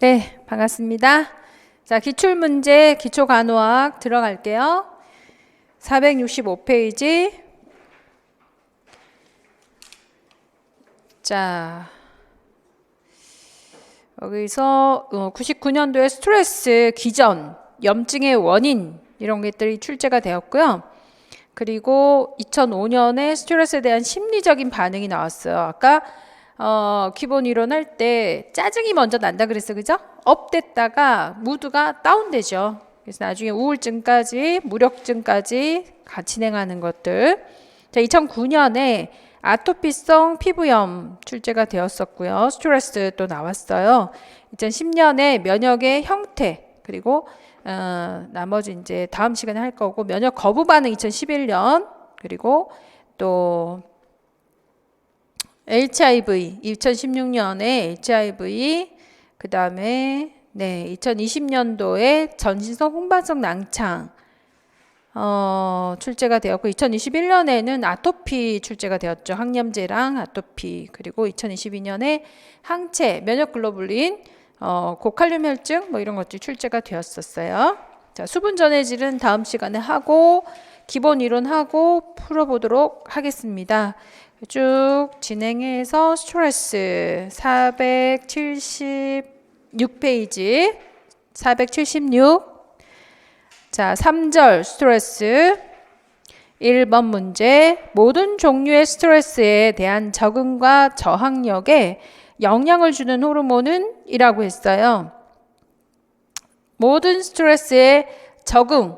네, 반갑습니다. 자, 기출문제, 기초간호학 들어갈게요. 465페이지. 자, 여기서 99년도에 스트레스 기전, 염증의 원인 이런 것들이 출제가 되었고요. 그리고 2005년에 스트레스에 대한 심리적인 반응이 나왔어요. 아까 기본 이론 할 때 짜증이 먼저 난다 그랬어, 그죠? 업됐다가 무드가 다운되죠. 그래서 나중에 우울증까지 무력증까지 같이 진행하는 것들. 자, 2009년에 아토피성 피부염 출제가 되었었고요. 스트레스 또 나왔어요. 2010년에 면역의 형태, 그리고 나머지 이제 다음 시간에 할 거고, 면역 거부 반응 2011년, 그리고 또 HIV 2016년에 HIV, 그 다음에 2020년도에 전신성 홍반성 낭창 출제가 되었고, 2021년에는 아토피 출제가 되었죠. 항염제랑 아토피. 그리고 2022년에 항체, 면역글로불린, 고칼륨 혈증 뭐 이런 것들이 출제가 되었었어요. 자, 수분 전해질은 다음 시간에 하고 기본 이론하고 풀어보도록 하겠습니다. 쭉 진행해서 스트레스 476페이지 476. 자, 3절 스트레스 1번 문제. 모든 종류의 스트레스에 대한 적응과 저항력에 영향을 주는 호르몬은 이라고 했어요. 모든 스트레스에 적응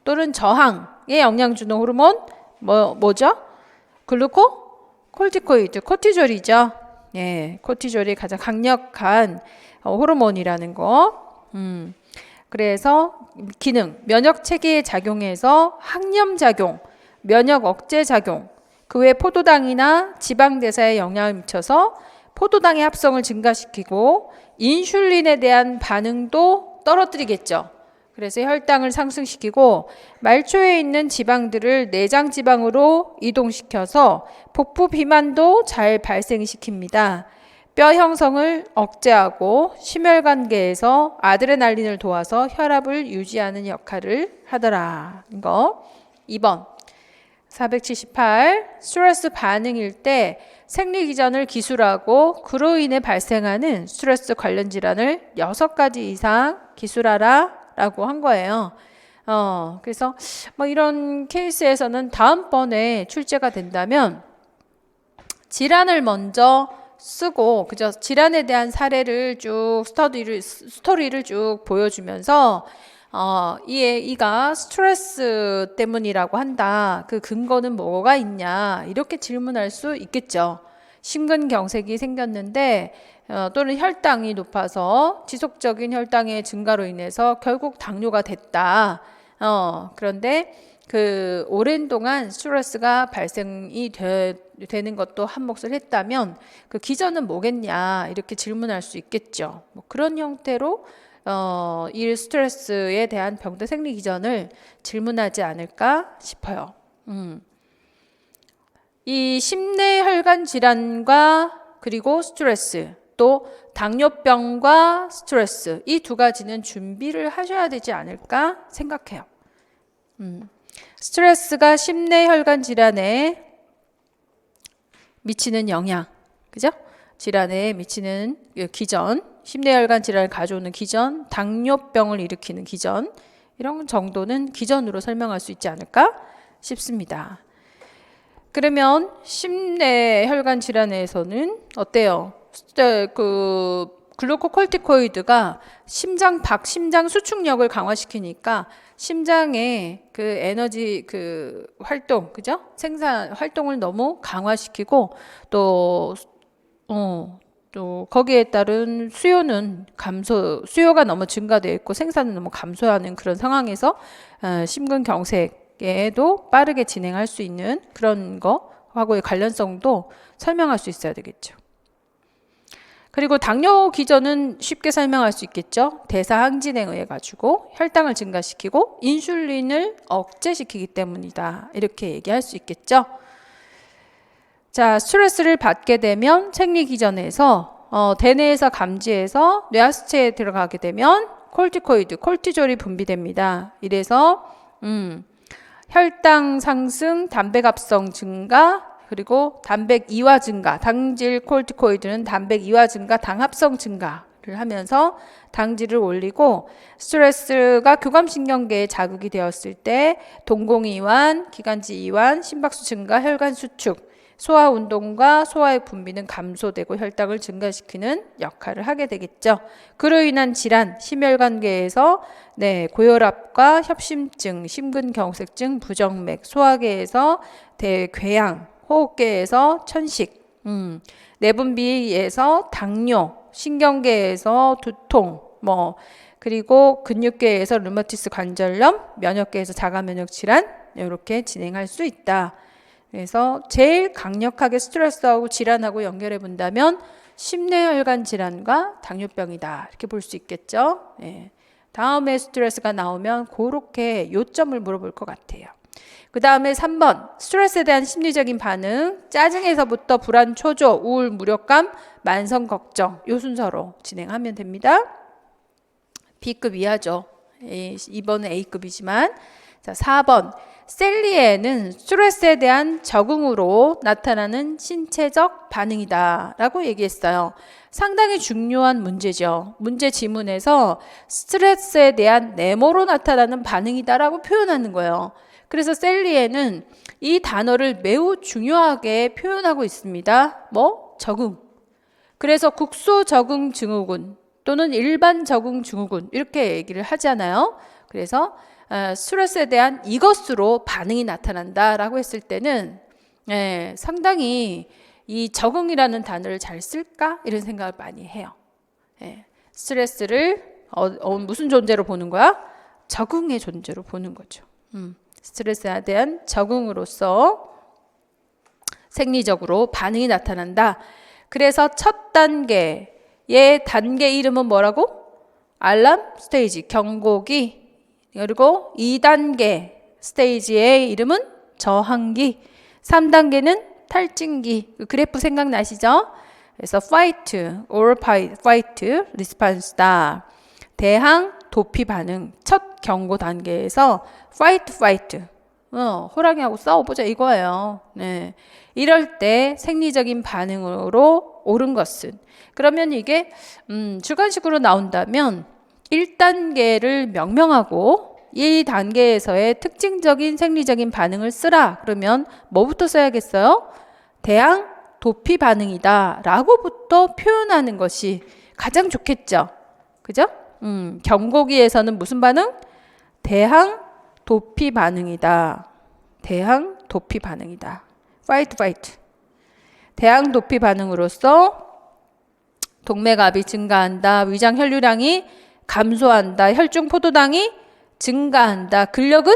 또는 저항에 영향 주는 호르몬 뭐죠? 콜티코이드, 코티졸이죠. 예, 코티졸이 가장 강력한 호르몬이라는 거. 그래서 기능, 면역 체계에 작용해서 항염 작용, 면역 억제 작용, 그 외 포도당이나 지방 대사에 영향을 미쳐서 포도당의 합성을 증가시키고 인슐린에 대한 반응도 떨어뜨리겠죠. 그래서 혈당을 상승시키고 말초에 있는 지방들을 내장 지방으로 이동시켜서 복부 비만도 잘 발생시킵니다. 뼈 형성을 억제하고 심혈관계에서 아드레날린을 도와서 혈압을 유지하는 역할을 하더라. 이거 2번 478. 스트레스 반응일 때 생리기전을 기술하고 그로 인해 발생하는 스트레스 관련 질환을 6가지 이상 기술하라 라고 한 거예요. 그래서 뭐 이런 케이스에서는 다음번에 출제가 된다면 질환을 먼저 쓰고, 그죠? 질환에 대한 사례를 쭉 스토리를 쭉 보여주면서 이가 스트레스 때문이라고 한다. 그 근거는 뭐가 있냐? 이렇게 질문할 수 있겠죠. 심근경색이 생겼는데 또는 혈당이 높아서 지속적인 혈당의 증가로 인해서 결국 당뇨가 됐다. 그런데 그 오랜 동안 스트레스가 발생이 되는 것도 한 몫을 했다면 그 기전은 뭐겠냐 이렇게 질문할 수 있겠죠. 뭐 그런 형태로 이 스트레스에 대한 병대 생리 기전을 질문하지 않을까 싶어요. 이 심내혈관 질환과 그리고 스트레스, 또 당뇨병과 스트레스, 이 두 가지는 준비를 하셔야 되지 않을까 생각해요. 스트레스가 심내혈관 질환에 미치는 영향, 그죠? 질환에 미치는 기전, 심내혈관 질환을 가져오는 기전, 당뇨병을 일으키는 기전, 이런 정도는 기전으로 설명할 수 있지 않을까 싶습니다. 그러면 심내혈관 질환에서는 어때요? 그 글루코콜티코이드가 심장 수축력을 강화시키니까 심장의 그 에너지 그 활동, 그죠? 생산 활동을 너무 강화시키고 또 거기에 따른 수요가 너무 증가되어 있고 생산은 너무 감소하는 그런 상황에서 심근경색에도 빠르게 진행할 수 있는 그런 거하고의 관련성도 설명할 수 있어야 되겠죠. 그리고 당뇨 기전은 쉽게 설명할 수 있겠죠. 대사 항진에 의해 가지고 혈당을 증가시키고 인슐린을 억제시키기 때문이다. 이렇게 얘기할 수 있겠죠. 자, 스트레스를 받게 되면 생리 기전에서 대뇌에서 감지해서 뇌하수체에 들어가게 되면 콜티코이드, 콜티졸이 분비됩니다. 이래서 혈당 상승, 담백합성 증가, 그리고 단백 이화 증가, 당질 콜티코이드는 단백 이화 증가, 당합성 증가를 하면서 당질을 올리고 스트레스가 교감신경계에 자극이 되었을 때 동공이완, 기관지 이완, 심박수 증가, 혈관 수축, 소화 운동과 소화의 분비는 감소되고 혈당을 증가시키는 역할을 하게 되겠죠. 그로 인한 질환, 심혈관계에서 고혈압과 협심증, 심근경색증, 부정맥, 소화계에서 대궤양, 호흡계에서 천식, 내분비에서 당뇨, 신경계에서 두통, 그리고 근육계에서 류마티스 관절염, 면역계에서 자가면역 질환 이렇게 진행할 수 있다. 그래서 제일 강력하게 스트레스하고 질환하고 연결해 본다면 심뇌혈관 질환과 당뇨병이다. 이렇게 볼 수 있겠죠. 다음에 스트레스가 나오면 그렇게 요점을 물어볼 것 같아요. 그 다음에 3번 스트레스에 대한 심리적인 반응, 짜증에서부터 불안, 초조, 우울, 무력감, 만성 걱정 요 순서로 진행하면 됩니다. B급 이하죠. 2번은 A급이지만 자 4번 셀리에는 스트레스에 대한 적응으로 나타나는 신체적 반응이다 라고 얘기했어요. 상당히 중요한 문제죠. 문제 지문에서 스트레스에 대한 네모로 나타나는 반응이다 라고 표현하는 거예요. 그래서 셀리에는 이 단어를 매우 중요하게 표현하고 있습니다. 적응. 그래서 국소 적응 증후군 또는 일반 적응 증후군 이렇게 얘기를 하잖아요. 그래서 스트레스에 대한 이것으로 반응이 나타난다라고 했을 때는 상당히 이 적응이라는 단어를 잘 쓸까? 이런 생각을 많이 해요. 스트레스를 무슨 존재로 보는 거야? 적응의 존재로 보는 거죠. 스트레스에 대한 적응으로서 생리적으로 반응이 나타난다. 그래서 첫 단계의 단계 이름은 뭐라고? 알람 스테이지, 경고기. 그리고 2단계 스테이지의 이름은 저항기, 3단계는 탈진기. 그래프 생각나시죠? 그래서 fight or fight response다. 대항, 도피 반응. 첫 경고 단계에서 fight. 호랑이하고 싸워보자 이거예요. 이럴 때 생리적인 반응으로 옳은 것은. 그러면 이게 주관식으로 나온다면 1단계를 명명하고 이 단계에서의 특징적인 생리적인 반응을 쓰라. 그러면 뭐부터 써야겠어요? 대항, 도피 반응이다 라고부터 표현하는 것이 가장 좋겠죠. 그죠? 경고기에서는 무슨 반응? 대항, 도피 반응이다. 대항, 도피 반응이다. fight. 대항, 도피 반응으로서 동맥압이 증가한다. 위장 혈류량이 감소한다. 혈중 포도당이 증가한다. 근력은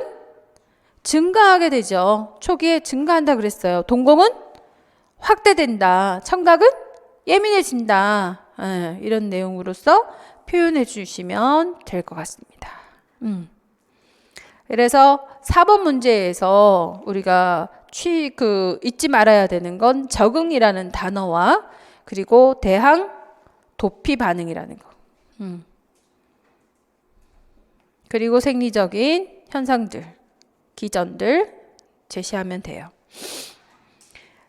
증가하게 되죠. 초기에 증가한다 그랬어요. 동공은 확대된다. 청각은 예민해진다. 이런 내용으로서 표현해 주시면 될 것 같습니다. 그래서 4번 문제에서 우리가 잊지 말아야 되는 건 적응이라는 단어와 그리고 대항, 도피 반응이라는 거. 그리고 생리적인 현상들, 기전들 제시하면 돼요.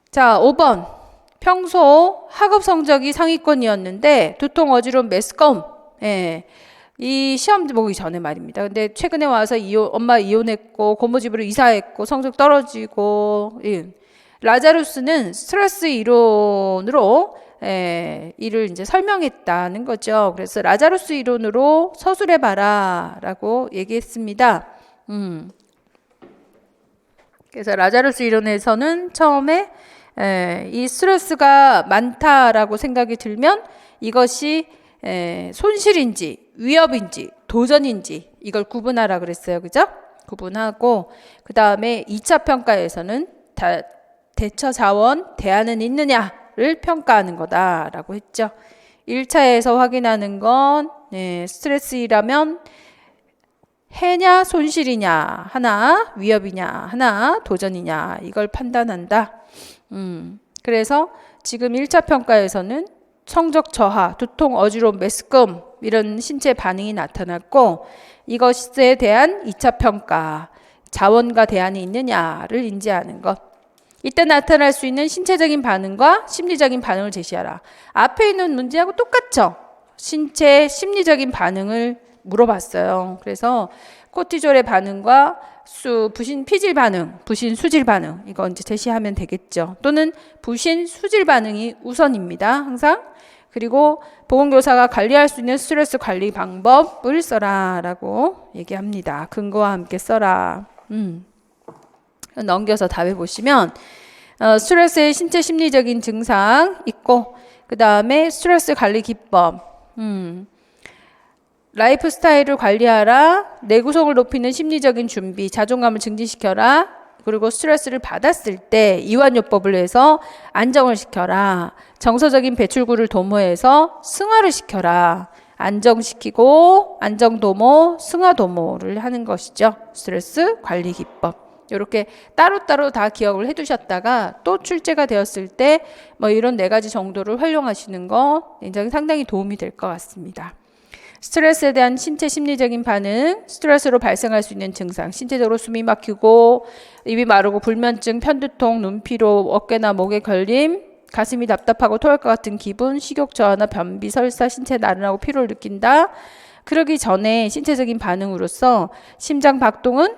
자, 5번. 평소 학업 성적이 상위권이었는데 두통, 어지러움, 메스꺼움. 이 시험 보기 전에 말입니다. 근데 최근에 와서 엄마 이혼했고 고모집으로 이사했고 성적 떨어지고 라자루스는 스트레스 이론으로 이를 이제 설명했다는 거죠. 그래서 라자루스 이론으로 서술해봐라 라고 얘기했습니다. 그래서 라자루스 이론에서는 처음에 이 스트레스가 많다라고 생각이 들면 이것이 손실인지 위협인지 도전인지 이걸 구분하라 그랬어요. 그죠? 구분하고 그 다음에 2차 평가에서는 대처 자원, 대안은 있느냐를 평가하는 거다라고 했죠. 1차에서 확인하는 건 스트레스라면 해냐 손실이냐 하나, 위협이냐 하나, 도전이냐 이걸 판단한다. 그래서 지금 1차 평가에서는 성적 저하, 두통, 어지러움, 메스꺼움 이런 신체 반응이 나타났고 이것에 대한 2차 평가, 자원과 대안이 있느냐를 인지하는 것. 이때 나타날 수 있는 신체적인 반응과 심리적인 반응을 제시하라. 앞에 있는 문제하고 똑같죠? 신체 심리적인 반응을 물어봤어요. 그래서 코티졸의 반응과 부신 피질 반응, 부신 수질 반응 이거 이제 제시하면 되겠죠. 또는 부신 수질 반응이 우선입니다. 항상. 그리고 보건교사가 관리할 수 있는 스트레스 관리 방법을 써라라고 얘기합니다. 근거와 함께 써라. 넘겨서 답해 보시면 스트레스의 신체 심리적인 증상 있고 그 다음에 스트레스 관리 기법, 라이프 스타일을 관리하라, 내구성을 높이는 심리적인 준비, 자존감을 증진시켜라, 그리고 스트레스를 받았을 때 이완요법을 해서 안정을 시켜라, 정서적인 배출구를 도모해서 승화를 시켜라, 안정시키고 안정도모, 승화도모를 하는 것이죠. 스트레스 관리 기법. 이렇게 따로따로 다 기억을 해두셨다가 또 출제가 되었을 때 뭐 이런 4가지 정도를 활용하시는 거 굉장히 상당히 도움이 될 것 같습니다. 스트레스에 대한 신체 심리적인 반응, 스트레스로 발생할 수 있는 증상, 신체적으로 숨이 막히고 입이 마르고 불면증, 편두통, 눈피로, 어깨나 목에 걸림, 가슴이 답답하고 토할 것 같은 기분, 식욕 저하나 변비, 설사, 신체 나른하고 피로를 느낀다. 그러기 전에 신체적인 반응으로서 심장 박동은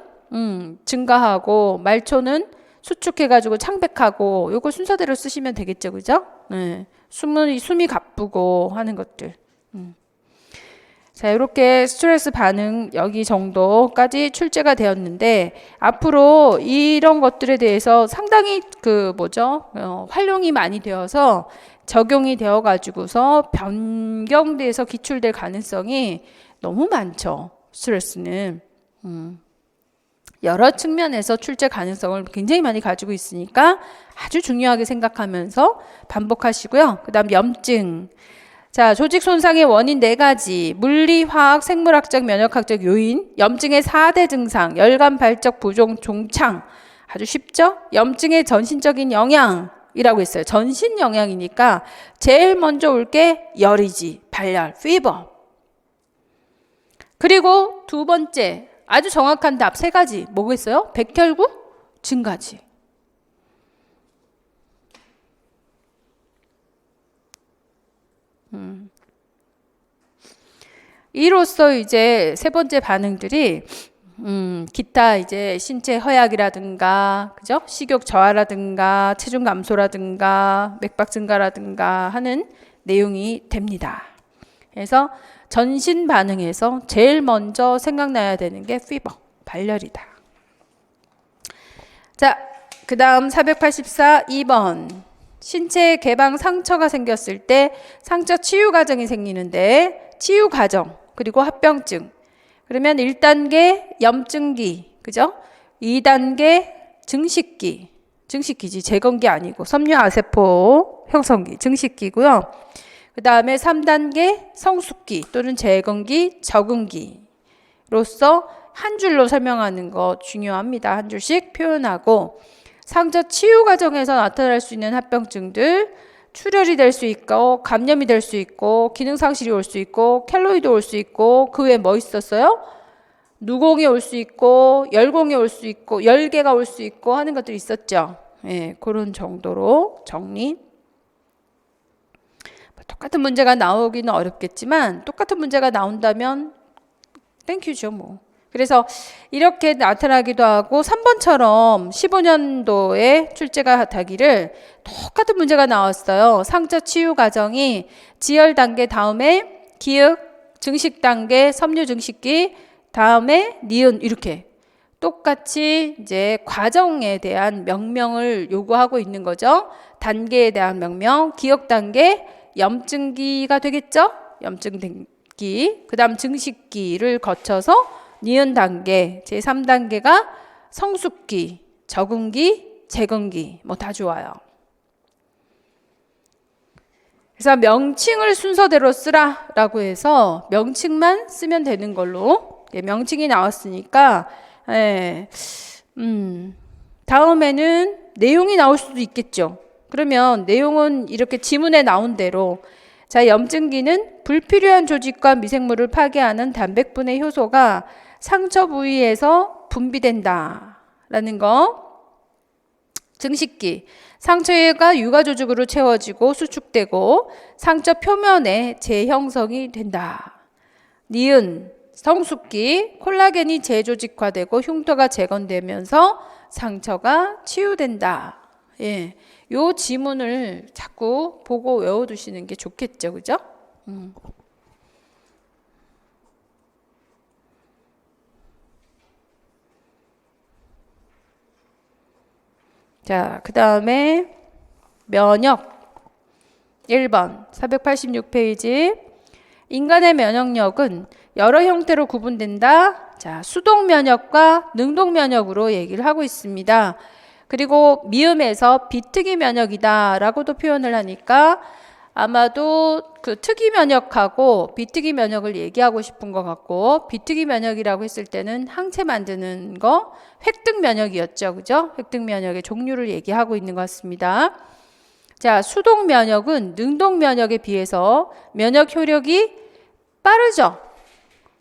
증가하고 말초는 수축해가지고 창백하고 요거 순서대로 쓰시면 되겠죠, 그죠? 네. 숨이 가쁘고 하는 것들. 자, 이렇게 스트레스 반응 여기 정도까지 출제가 되었는데 앞으로 이런 것들에 대해서 상당히 활용이 많이 되어서 적용이 되어 가지고서 변경돼서 기출될 가능성이 너무 많죠. 스트레스는 여러 측면에서 출제 가능성을 굉장히 많이 가지고 있으니까 아주 중요하게 생각하면서 반복하시고요. 그 다음 염증. 자, 조직 손상의 원인 4가지, 물리, 화학, 생물학적, 면역학적 요인, 염증의 4대 증상, 열감, 발적, 부종, 종창. 아주 쉽죠? 염증의 전신적인 영향이라고 했어요. 전신 영향이니까 제일 먼저 올 게 열이지, 발열, 피버. 그리고 두 번째, 아주 정확한 답 3가지. 뭐겠어요? 백혈구 증가지. 이로써 이제 3번째 반응들이 기타 이제 신체 허약이라든가, 그죠? 식욕 저하라든가, 체중 감소라든가, 맥박 증가라든가 하는 내용이 됩니다. 그래서 전신 반응에서 제일 먼저 생각나야 되는 게 피버, 발열이다. 자, 그 다음 484 2번. 신체 개방 상처가 생겼을 때 상처 치유 과정이 생기는데 치유 과정 그리고 합병증. 그러면 1단계 염증기, 그죠? 2단계 증식기, 증식기지 재건기 아니고 섬유아세포 형성기, 증식기고요. 그 다음에 3단계 성숙기 또는 재건기, 적응기로서 한 줄로 설명하는 거 중요합니다. 한 줄씩 표현하고 상처 치유 과정에서 나타날 수 있는 합병증들, 출혈이 될 수 있고 감염이 될 수 있고 기능 상실이 올 수 있고 켈로이드 올 수 있고 그 외에 뭐 있었어요? 누공이 올 수 있고 열공이 올 수 있고 열개가 올 수 있고 하는 것들이 있었죠. 예, 그런 정도로 정리. 똑같은 문제가 나오기는 어렵겠지만 똑같은 문제가 나온다면 땡큐죠 뭐. 그래서 이렇게 나타나기도 하고 3번처럼 15년도에 출제가 되기를 똑같은 문제가 나왔어요. 상처 치유 과정이 지혈 단계 다음에 기역 증식 단계 섬유 증식기 다음에 니은 이렇게 똑같이 이제 과정에 대한 명명을 요구하고 있는 거죠. 단계에 대한 명명, 기역 단계 염증기가 되겠죠? 염증기. 그 다음 증식기를 거쳐서 니은 단계, 제3단계가 성숙기, 적응기, 재건기 뭐 다 좋아요. 그래서 명칭을 순서대로 쓰라라고 해서 명칭만 쓰면 되는 걸로 명칭이 나왔으니까 다음에는 내용이 나올 수도 있겠죠. 그러면 내용은 이렇게 지문에 나온 대로 자, 염증기는 불필요한 조직과 미생물을 파괴하는 단백분의 효소가 상처 부위에서 분비된다 라는 거. 증식기, 상처가 유가조직으로 채워지고 수축되고 상처 표면에 재형성이 된다. 니은, 성숙기, 콜라겐이 재조직화되고 흉터가 재건되면서 상처가 치유된다. 예, 요 지문을 자꾸 보고 외워두시는 게 좋겠죠, 그죠? 자, 그 다음에 면역 1번 486페이지. 인간의 면역력은 여러 형태로 구분된다. 자, 수동 면역과 능동 면역으로 얘기를 하고 있습니다. 그리고 미음에서 비특이 면역이다 라고도 표현을 하니까 아마도 그 특이 면역하고 비특이 면역을 얘기하고 싶은 것 같고, 비특이 면역이라고 했을 때는 항체 만드는 거 획득 면역이었죠. 그죠? 획득 면역의 종류를 얘기하고 있는 것 같습니다. 자, 수동 면역은 능동 면역에 비해서 면역 효력이 빠르죠.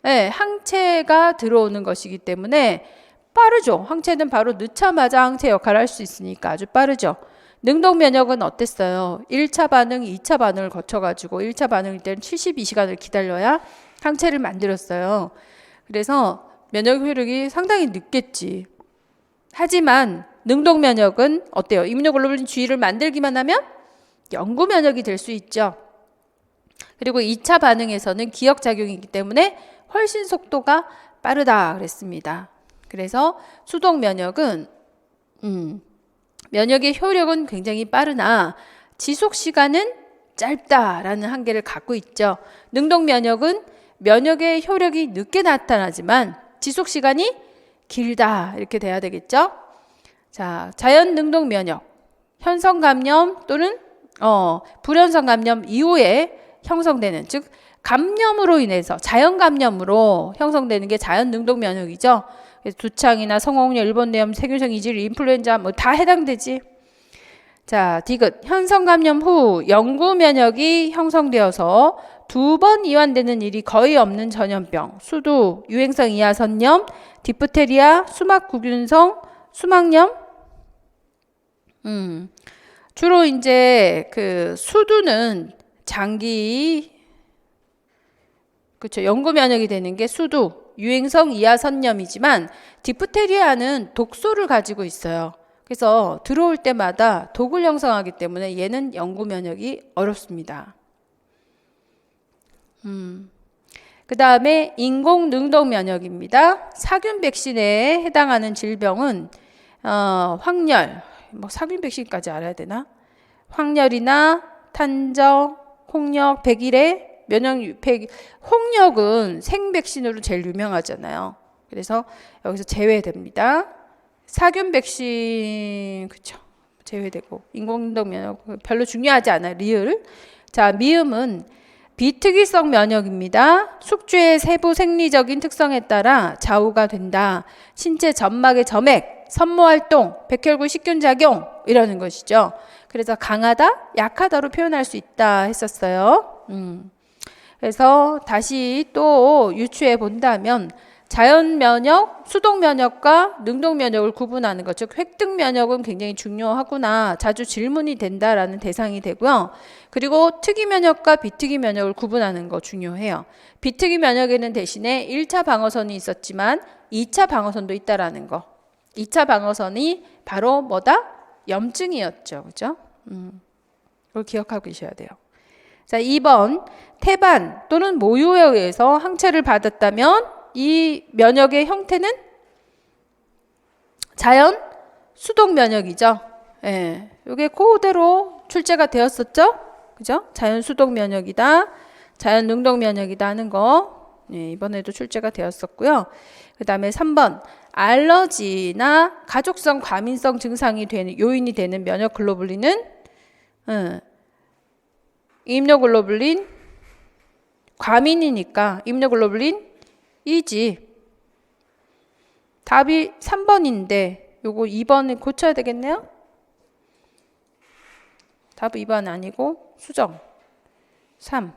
네, 항체가 들어오는 것이기 때문에 빠르죠. 항체는 바로 넣자마자 항체 역할을 할 수 있으니까 아주 빠르죠. 능동 면역은 어땠어요? 1차 반응, 2차 반응을 거쳐가지고 1차 반응일 때는 72시간을 기다려야 항체를 만들었어요. 그래서 면역 효력이 상당히 늦겠지. 하지만 능동 면역은 어때요? 이뮤노글로불린 G를 만들기만 하면 영구 면역이 될 수 있죠. 그리고 2차 반응에서는 기억작용이기 때문에 훨씬 속도가 빠르다 그랬습니다. 그래서 수동 면역은 면역의 효력은 굉장히 빠르나 지속 시간은 짧다라는 한계를 갖고 있죠. 능동 면역은 면역의 효력이 늦게 나타나지만 지속 시간이 길다 이렇게 돼야 되겠죠. 자, 자연 능동 면역, 현성 감염 또는 불현성 감염 이후에 형성되는, 즉 감염으로 인해서 자연 감염으로 형성되는 게 자연 능동 면역이죠. 두창이나 성홍열, 일본뇌염, 세균성 이질, 인플루엔자 뭐 다 해당되지. 자, 디귿, 현성 감염 후 영구 면역이 형성되어서 2번 이완되는 일이 거의 없는 전염병, 수두, 유행성 이하선염, 디프테리아, 수막구균성, 수막염. 주로 이제 그 수두는 장기, 그렇죠. 영구 면역이 되는 게 수두, 유행성 이하선염이지만 디프테리아는 독소를 가지고 있어요. 그래서 들어올 때마다 독을 형성하기 때문에 얘는 영구 면역이 어렵습니다. 그 다음에 인공 능동 면역입니다. 사균 백신에 해당하는 질병은 황열, 뭐 사균 백신까지 알아야 되나? 황열이나 탄저, 홍역, 백일의 홍역은 생백신으로 제일 유명하잖아요. 그래서 여기서 제외됩니다. 사균 백신, 그쵸, 제외되고 인공능동 면역 별로 중요하지 않아요. 리을. 자, 미음은 비특이성 면역입니다. 숙주의 세부 생리적인 특성에 따라 좌우가 된다. 신체 점막의 점액, 선모활동, 백혈구 식균 작용 이라는 것이죠. 그래서 강하다, 약하다로 표현할 수 있다 했었어요. 그래서 다시 또 유추해 본다면 자연 면역, 수동 면역과 능동 면역을 구분하는 것, 즉 획득 면역은 굉장히 중요하구나, 자주 질문이 된다라는 대상이 되고요. 그리고 특이 면역과 비특이 면역을 구분하는 거 중요해요. 비특이 면역에는 대신에 1차 방어선이 있었지만 2차 방어선도 있다라는 거. 2차 방어선이 바로 뭐다? 염증이었죠. 그죠? 그걸 기억하고 계셔야 돼요. 자, 2번. 태반 또는 모유에 의해서 항체를 받았다면 이 면역의 형태는 자연 수동 면역이죠. 예. 이게 그대로 출제가 되었었죠. 그죠? 자연 수동 면역이다. 자연 능동 면역이다 하는 거. 예, 이번에도 출제가 되었었고요. 그 다음에 3번. 알러지나 가족성 과민성 증상이 되는 요인이 되는 면역 글로불린은 임무노글로불린 과민이니까 임무노글로불린이지. 답이 3번인데 요거 2번을 고쳐야 되겠네요. 답 2번 아니고 수정. 3.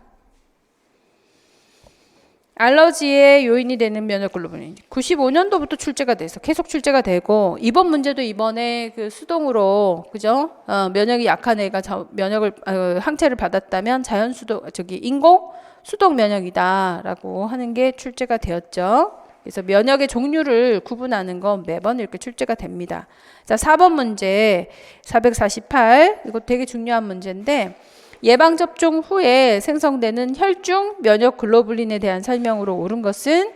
알러지의 요인이 되는 면역글로불린 95년도부터 출제가 돼서 계속 출제가 되고 이번 문제도 이번에 그 수동으로 그죠? 면역이 약한 애가 면역을 항체를 받았다면 자연 수동 인공 수동 면역이다라고 하는 게 출제가 되었죠. 그래서 면역의 종류를 구분하는 건 매번 이렇게 출제가 됩니다. 자, 4번 문제 448 이거 되게 중요한 문제인데 예방접종 후에 생성되는 혈중 면역글로불린에 대한 설명으로 옳은 것은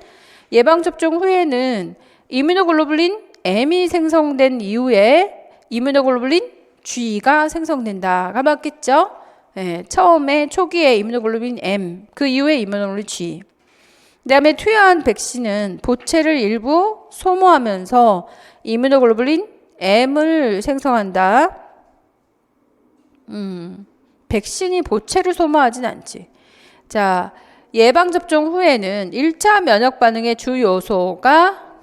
예방접종 후에는 이뮤노글로불린 M이 생성된 이후에 이뮤노글로불린 G가 생성된다가 맞겠죠? 네, 처음에 초기에 이뮤노글로불린 M, 그 이후에 이뮤노글로불린 G. 그 다음에 투여한 백신은 보채를 일부 소모하면서 이뮤노글로불린 M을 생성한다. 백신이 보채를 소모하진 않지. 자, 예방접종 후에는 1차 면역 반응의 주 요소가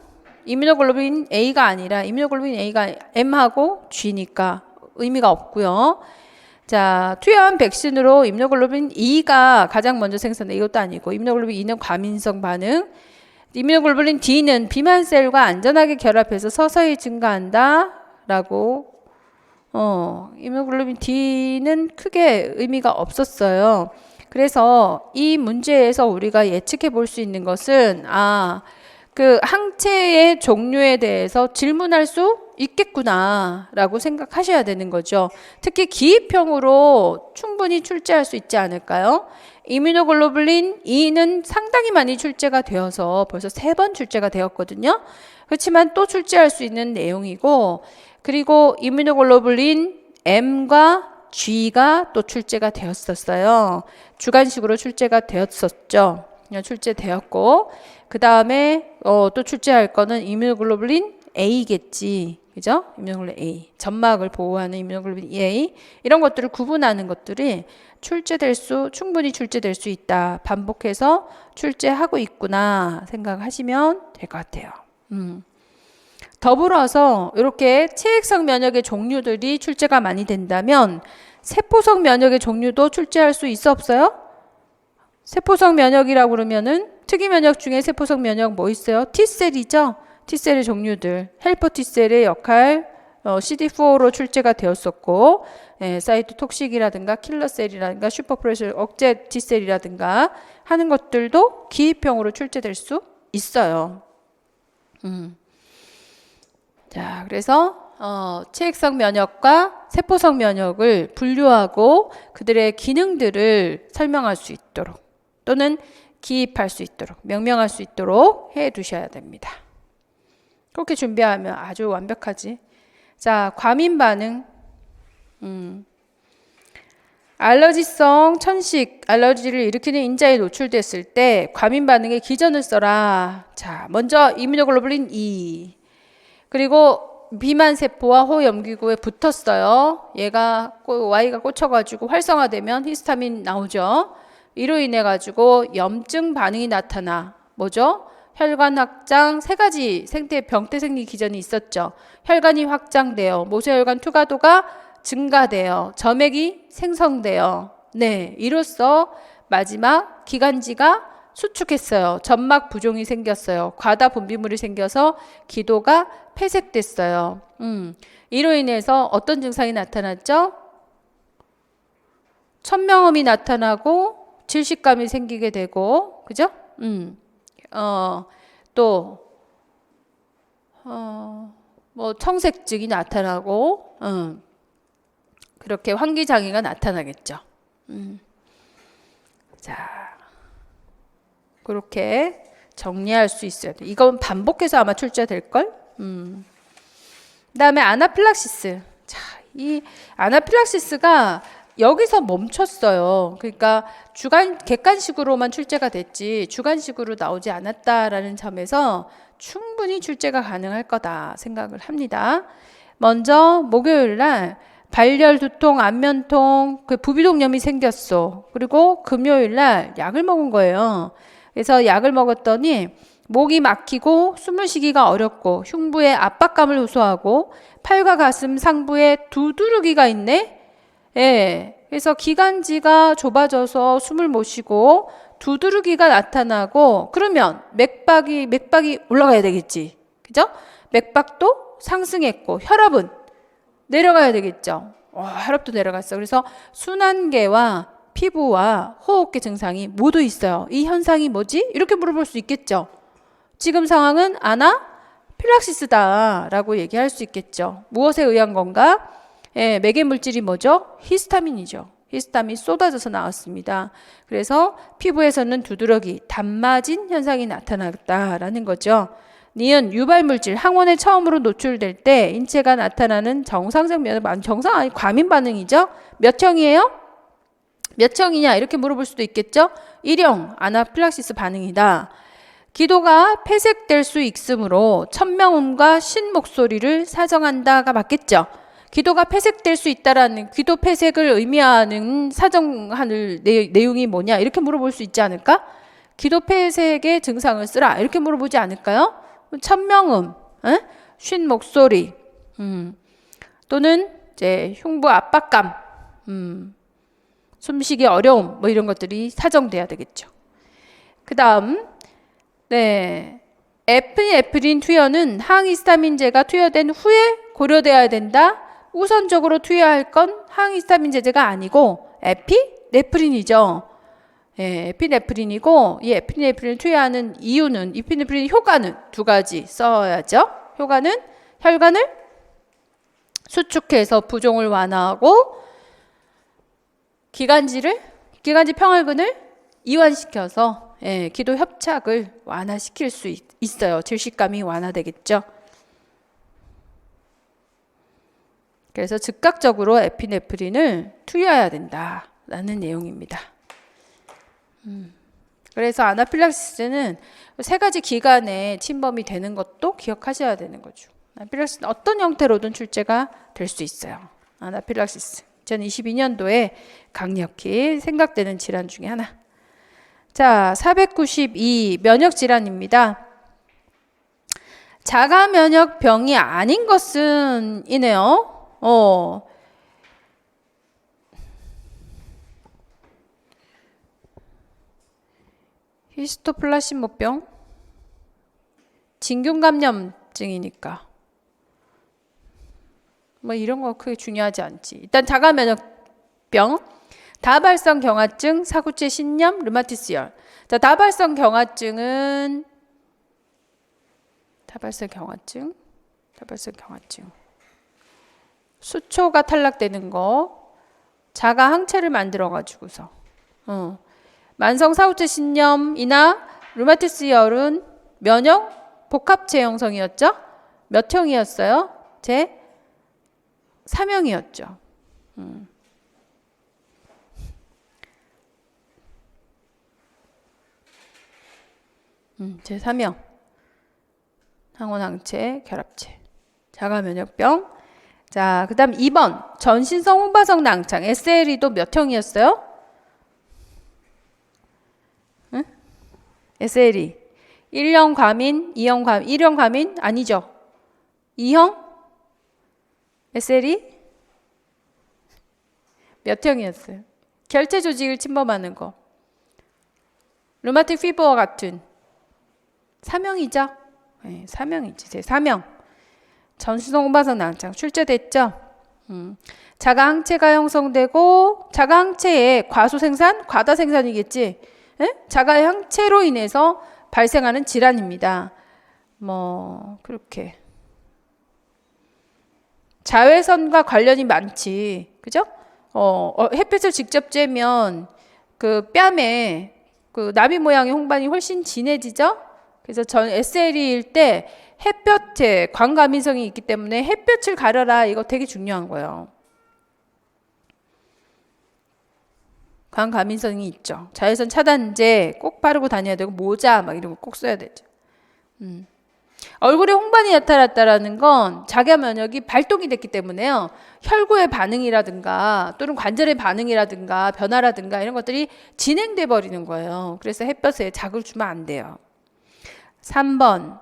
이뮤노글로불린 A가 아니라 이뮤노글로불린 A가 M하고 G니까 의미가 없고요. 자, 투여한 백신으로 이뮤노글로불린 E가 가장 먼저 생성돼. 이것도 아니고 이뮤노글로불린 E는 과민성 반응. 이뮤노글로불린 D는 비만셀과 안전하게 결합해서 서서히 증가한다. 라고 이뮤노글로불린 D는 크게 의미가 없었어요. 그래서 이 문제에서 우리가 예측해 볼 수 있는 것은 그 항체의 종류에 대해서 질문할 수 있겠구나 라고 생각하셔야 되는 거죠. 특히 기입형으로 충분히 출제할 수 있지 않을까요? 이뮤노글로불린 E는 상당히 많이 출제가 되어서 벌써 3번 출제가 되었거든요. 그렇지만 또 출제할 수 있는 내용이고 그리고 이뮤노글로불린 M과 G가 또 출제가 되었었어요. 주관식으로 출제가 되었었죠. 출제되었고 그 다음에 또 출제할 거는 이뮤노글로불린 A겠지. 그죠? 이뮤노글로불린 A. 점막을 보호하는 이뮤노글로불린 A. 이런 것들을 구분하는 것들이 충분히 출제될 수 있다. 반복해서 출제하고 있구나 생각하시면 될 것 같아요. 더불어서 이렇게 체액성 면역의 종류들이 출제가 많이 된다면 세포성 면역의 종류도 출제할 수 있어 없어요? 세포성 면역이라고 그러면은 특이 면역 중에 세포성 면역 뭐 있어요? T셀이죠? T셀의 종류들. 헬퍼 T셀의 역할 CD4로 출제가 되었었고 사이토톡식이라든가 킬러셀이라든가 슈퍼프레셔 억제 T셀이라든가 하는 것들도 기입형으로 출제될 수 있어요. 자, 그래서 체액성 면역과 세포성 면역을 분류하고 그들의 기능들을 설명할 수 있도록 또는 기입할 수 있도록 명명할 수 있도록 해 두셔야 됩니다. 그렇게 준비하면 아주 완벽하지. 자, 과민 반응. 알러지성 천식 알러지를 일으키는 인자에 노출됐을 때 과민 반응의 기전을 써라. 자, 먼저 이뮤노글로불린 E. 그리고 비만세포와 호염기구에 붙었어요. 얘가 Y가 꽂혀가지고 활성화되면 히스타민 나오죠. 이로 인해 가지고 염증 반응이 나타나. 뭐죠? 혈관 확장 3가지 병태 생리 기전이 있었죠. 혈관이 확장돼요. 모세혈관 투과도가 증가돼요. 점액이 생성돼요. 네, 이로써 마지막 기관지가 수축했어요. 점막 부종이 생겼어요. 과다 분비물이 생겨서 기도가 폐색됐어요. 이로 인해서 어떤 증상이 나타났죠? 천명음이 나타나고 질식감이 생기게 되고, 그죠? 뭐 청색증이 나타나고, 그렇게 환기장애가 나타나겠죠. 자, 그렇게 정리할 수 있어야 돼. 이건 반복해서 아마 출제될걸? 그 다음에 아나필락시스. 자, 이 아나필락시스가 여기서 멈췄어요. 그러니까 객관식으로만 출제가 됐지 주관식으로 나오지 않았다라는 점에서 충분히 출제가 가능할 거다 생각을 합니다. 먼저 목요일 날 발열, 두통, 안면통, 부비동염이 생겼어. 그리고 금요일 날 약을 먹은 거예요. 그래서 약을 먹었더니 목이 막히고 숨을 쉬기가 어렵고 흉부에 압박감을 호소하고 팔과 가슴 상부에 두드러기가 있네. 예, 그래서 기관지가 좁아져서 숨을 못 쉬고 두드러기가 나타나고 그러면 맥박이 올라가야 되겠지. 그죠? 맥박도 상승했고 혈압은 내려가야 되겠죠. 혈압도 내려갔어. 그래서 순환계와 피부와 호흡기 증상이 모두 있어요. 이 현상이 뭐지? 이렇게 물어볼 수 있겠죠. 지금 상황은 아나필락시스다 라고 얘기할 수 있겠죠. 무엇에 의한 건가? 예, 매개 물질이 뭐죠? 히스타민이죠. 히스타민이 쏟아져서 나왔습니다. 그래서 피부에서는 두드러기, 단마진 현상이 나타났다라는 거죠. 니은 유발물질, 항원에 처음으로 노출될 때 인체가 나타나는 정상적 정상 아니 과민 반응이죠. 몇 형이에요? 몇 형이냐 이렇게 물어볼 수도 있겠죠. 1형 아나필락시스 반응이다. 기도가 폐색될 수 있으므로 천명음과 신목소리를 사정한다가 맞겠죠. 기도가 폐색될 수 있다라는 기도 폐색을 의미하는 사정하는 내용이 뭐냐 이렇게 물어볼 수 있지 않을까? 기도 폐색의 증상을 쓰라 이렇게 물어보지 않을까요? 천명음, 쉰 목소리, 또는 이제 흉부 압박감, 숨쉬기 어려움 뭐 이런 것들이 사정돼야 되겠죠. 그 다음 네, 에피네프린 투여는 항히스타민제가 투여된 후에 고려돼야 된다. 우선적으로 투여할 건 항히스타민제제가 아니고 에피네프린이죠. 예, 에피네프린이고 이 에피네프린을 투여하는 이유는 에피네프린 효과는 두 가지 써야죠. 효과는 혈관을 수축해서 부종을 완화하고 기관지 평혈근을 이완시켜서 예, 기도 협착을 완화시킬 수 있어요. 질식감이 완화되겠죠. 그래서 즉각적으로 에피네프린을 투여해야 된다라는 내용입니다. 그래서 아나필락시스는 세 가지 기관에 침범이 되는 것도 기억하셔야 되는 거죠. 아나필락시스는 어떤 형태로든 출제가 될 수 있어요. 아나필락시스 2022년도에 강력히 생각되는 질환 중에 하나. 자, 492 면역질환입니다. 자가면역병이 아닌 것은 이네요. 히스토플라시모병 진균감염증이니까 뭐 이런 거 크게 중요하지 않지. 일단 자가면역병, 다발성 경화증, 사구체 신염, 르마티스열. 자, 다발성 경화증 수초가 탈락되는 거, 자가 항체를 만들어 가지고서 만성 사후체 신염이나 르마티스열은 면역 복합체 형성이었죠? 몇 형이었어요? 제 3형이었죠. 제 3형. 항원항체, 결합체. 자가면역병. 자, 그 다음 2번. 전신성 홍파성 낭창. SLE도 몇 형이었어요? 응? SLE. 1형 과민, 2형 과민, 1형 과민? 아니죠. 2형? SLE? 몇 형이었어요? 결체 조직을 침범하는 거. 류마틱 피버와 같은 3형이죠? 네, 3형이지. 제 3형. 전신성 홍파성 낭창 출제됐죠? 자가 항체가 형성되고 자가 항체의 과소 생산, 과다 생산이겠지. 에? 자가 항체로 인해서 발생하는 질환입니다. 뭐 그렇게 자외선과 관련이 많지, 그죠? 햇빛을 직접 쬐면 그 뺨에 그 나비 모양의 홍반이 훨씬 진해지죠? 그래서 전 SLE일 때 햇볕에 광과민성이 있기 때문에 햇볕을 가려라. 이거 되게 중요한 거예요. 광과민성이 있죠. 자외선 차단제 꼭 바르고 다녀야 되고 모자 막 이런 거 꼭 써야 되죠. 얼굴에 홍반이 나타났다라는 건 자가 면역이 발동이 됐기 때문에요. 혈구의 반응이라든가 또는 관절의 반응이라든가 변화라든가 이런 것들이 진행돼 버리는 거예요. 그래서 햇볕에 자극을 주면 안 돼요. 3번.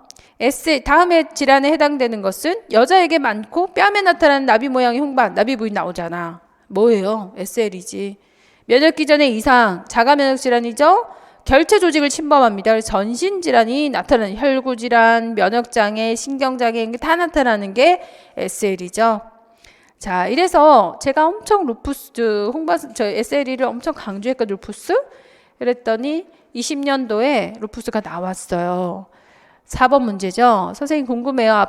다음에 질환에 해당되는 것은 여자에게 많고 뺨에 나타나는 나비 모양의 홍반, 나비 부위 나오잖아. 뭐예요? SL이지. 면역 기전의 이상, 자가 면역 질환이죠. 결체 조직을 침범합니다. 그래서 전신 질환이 나타나는 혈구 질환, 면역 장애, 신경 장애 다 나타나는 게 SL이죠. 자, 이래서 제가 엄청 루푸스 저 SLE를 엄청 강조했거든요. 루푸스. 그랬더니 20년도에 루푸스가 나왔어요. 4번 문제죠. 선생님 궁금해요.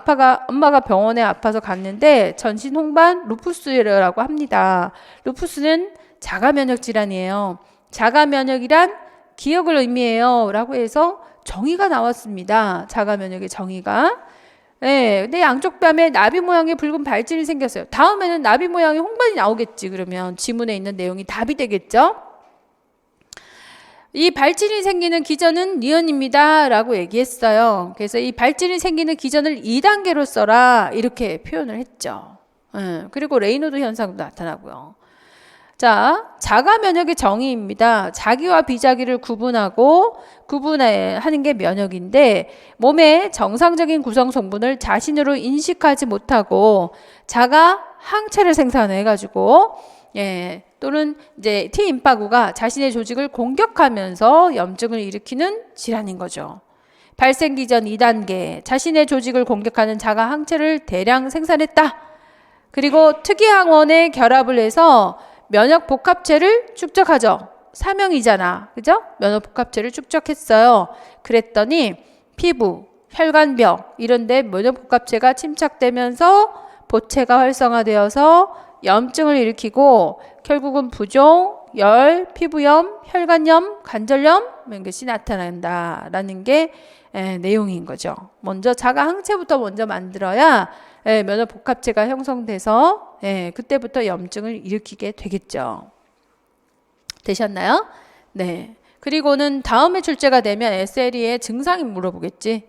엄마가 병원에 아파서 갔는데 전신 홍반 루푸스라고 합니다. 루푸스는 자가 면역 질환이에요. 자가 면역이란 기억을 의미해요. 라고 해서 정의가 나왔습니다. 자가 면역의 정의가. 네, 근데 양쪽 뺨에 나비 모양의 붉은 발진이 생겼어요. 다음에는 나비 모양의 홍반이 나오겠지. 그러면 지문에 있는 내용이 답이 되겠죠. 이 발진이 생기는 기전은 니은입니다. 라고 얘기했어요. 그래서 이 발진이 생기는 기전을 2단계로 써라. 이렇게 표현을 했죠. 그리고 레이노드 현상도 나타나고요. 자, 자가 면역의 정의입니다. 자기와 비자기를 구분하는 게 면역인데 몸의 정상적인 구성 성분을 자신으로 인식하지 못하고 자가 항체를 생산해가지고 또는 이제 T 임파구가 자신의 조직을 공격하면서 염증을 일으키는 질환인 거죠. 발생 기전 2단계, 자신의 조직을 공격하는 자가 항체를 대량 생산했다. 그리고 특이항원에 결합을 해서 면역 복합체를 축적하죠. 사명이잖아. 그죠? 면역 복합체를 축적했어요. 그랬더니 피부, 혈관벽 이런 데 면역 복합체가 침착되면서 보체가 활성화되어서 염증을 일으키고 결국은 부종, 열, 피부염, 혈관염, 관절염 이런 것이 나타난다라는 게 내용인 거죠. 먼저 자가 항체부터 먼저 만들어야 면역 복합체가 형성돼서 그때부터 염증을 일으키게 되겠죠. 되셨나요? 네. 그리고는 다음에 출제가 되면 SLE의 증상이 물어보겠지.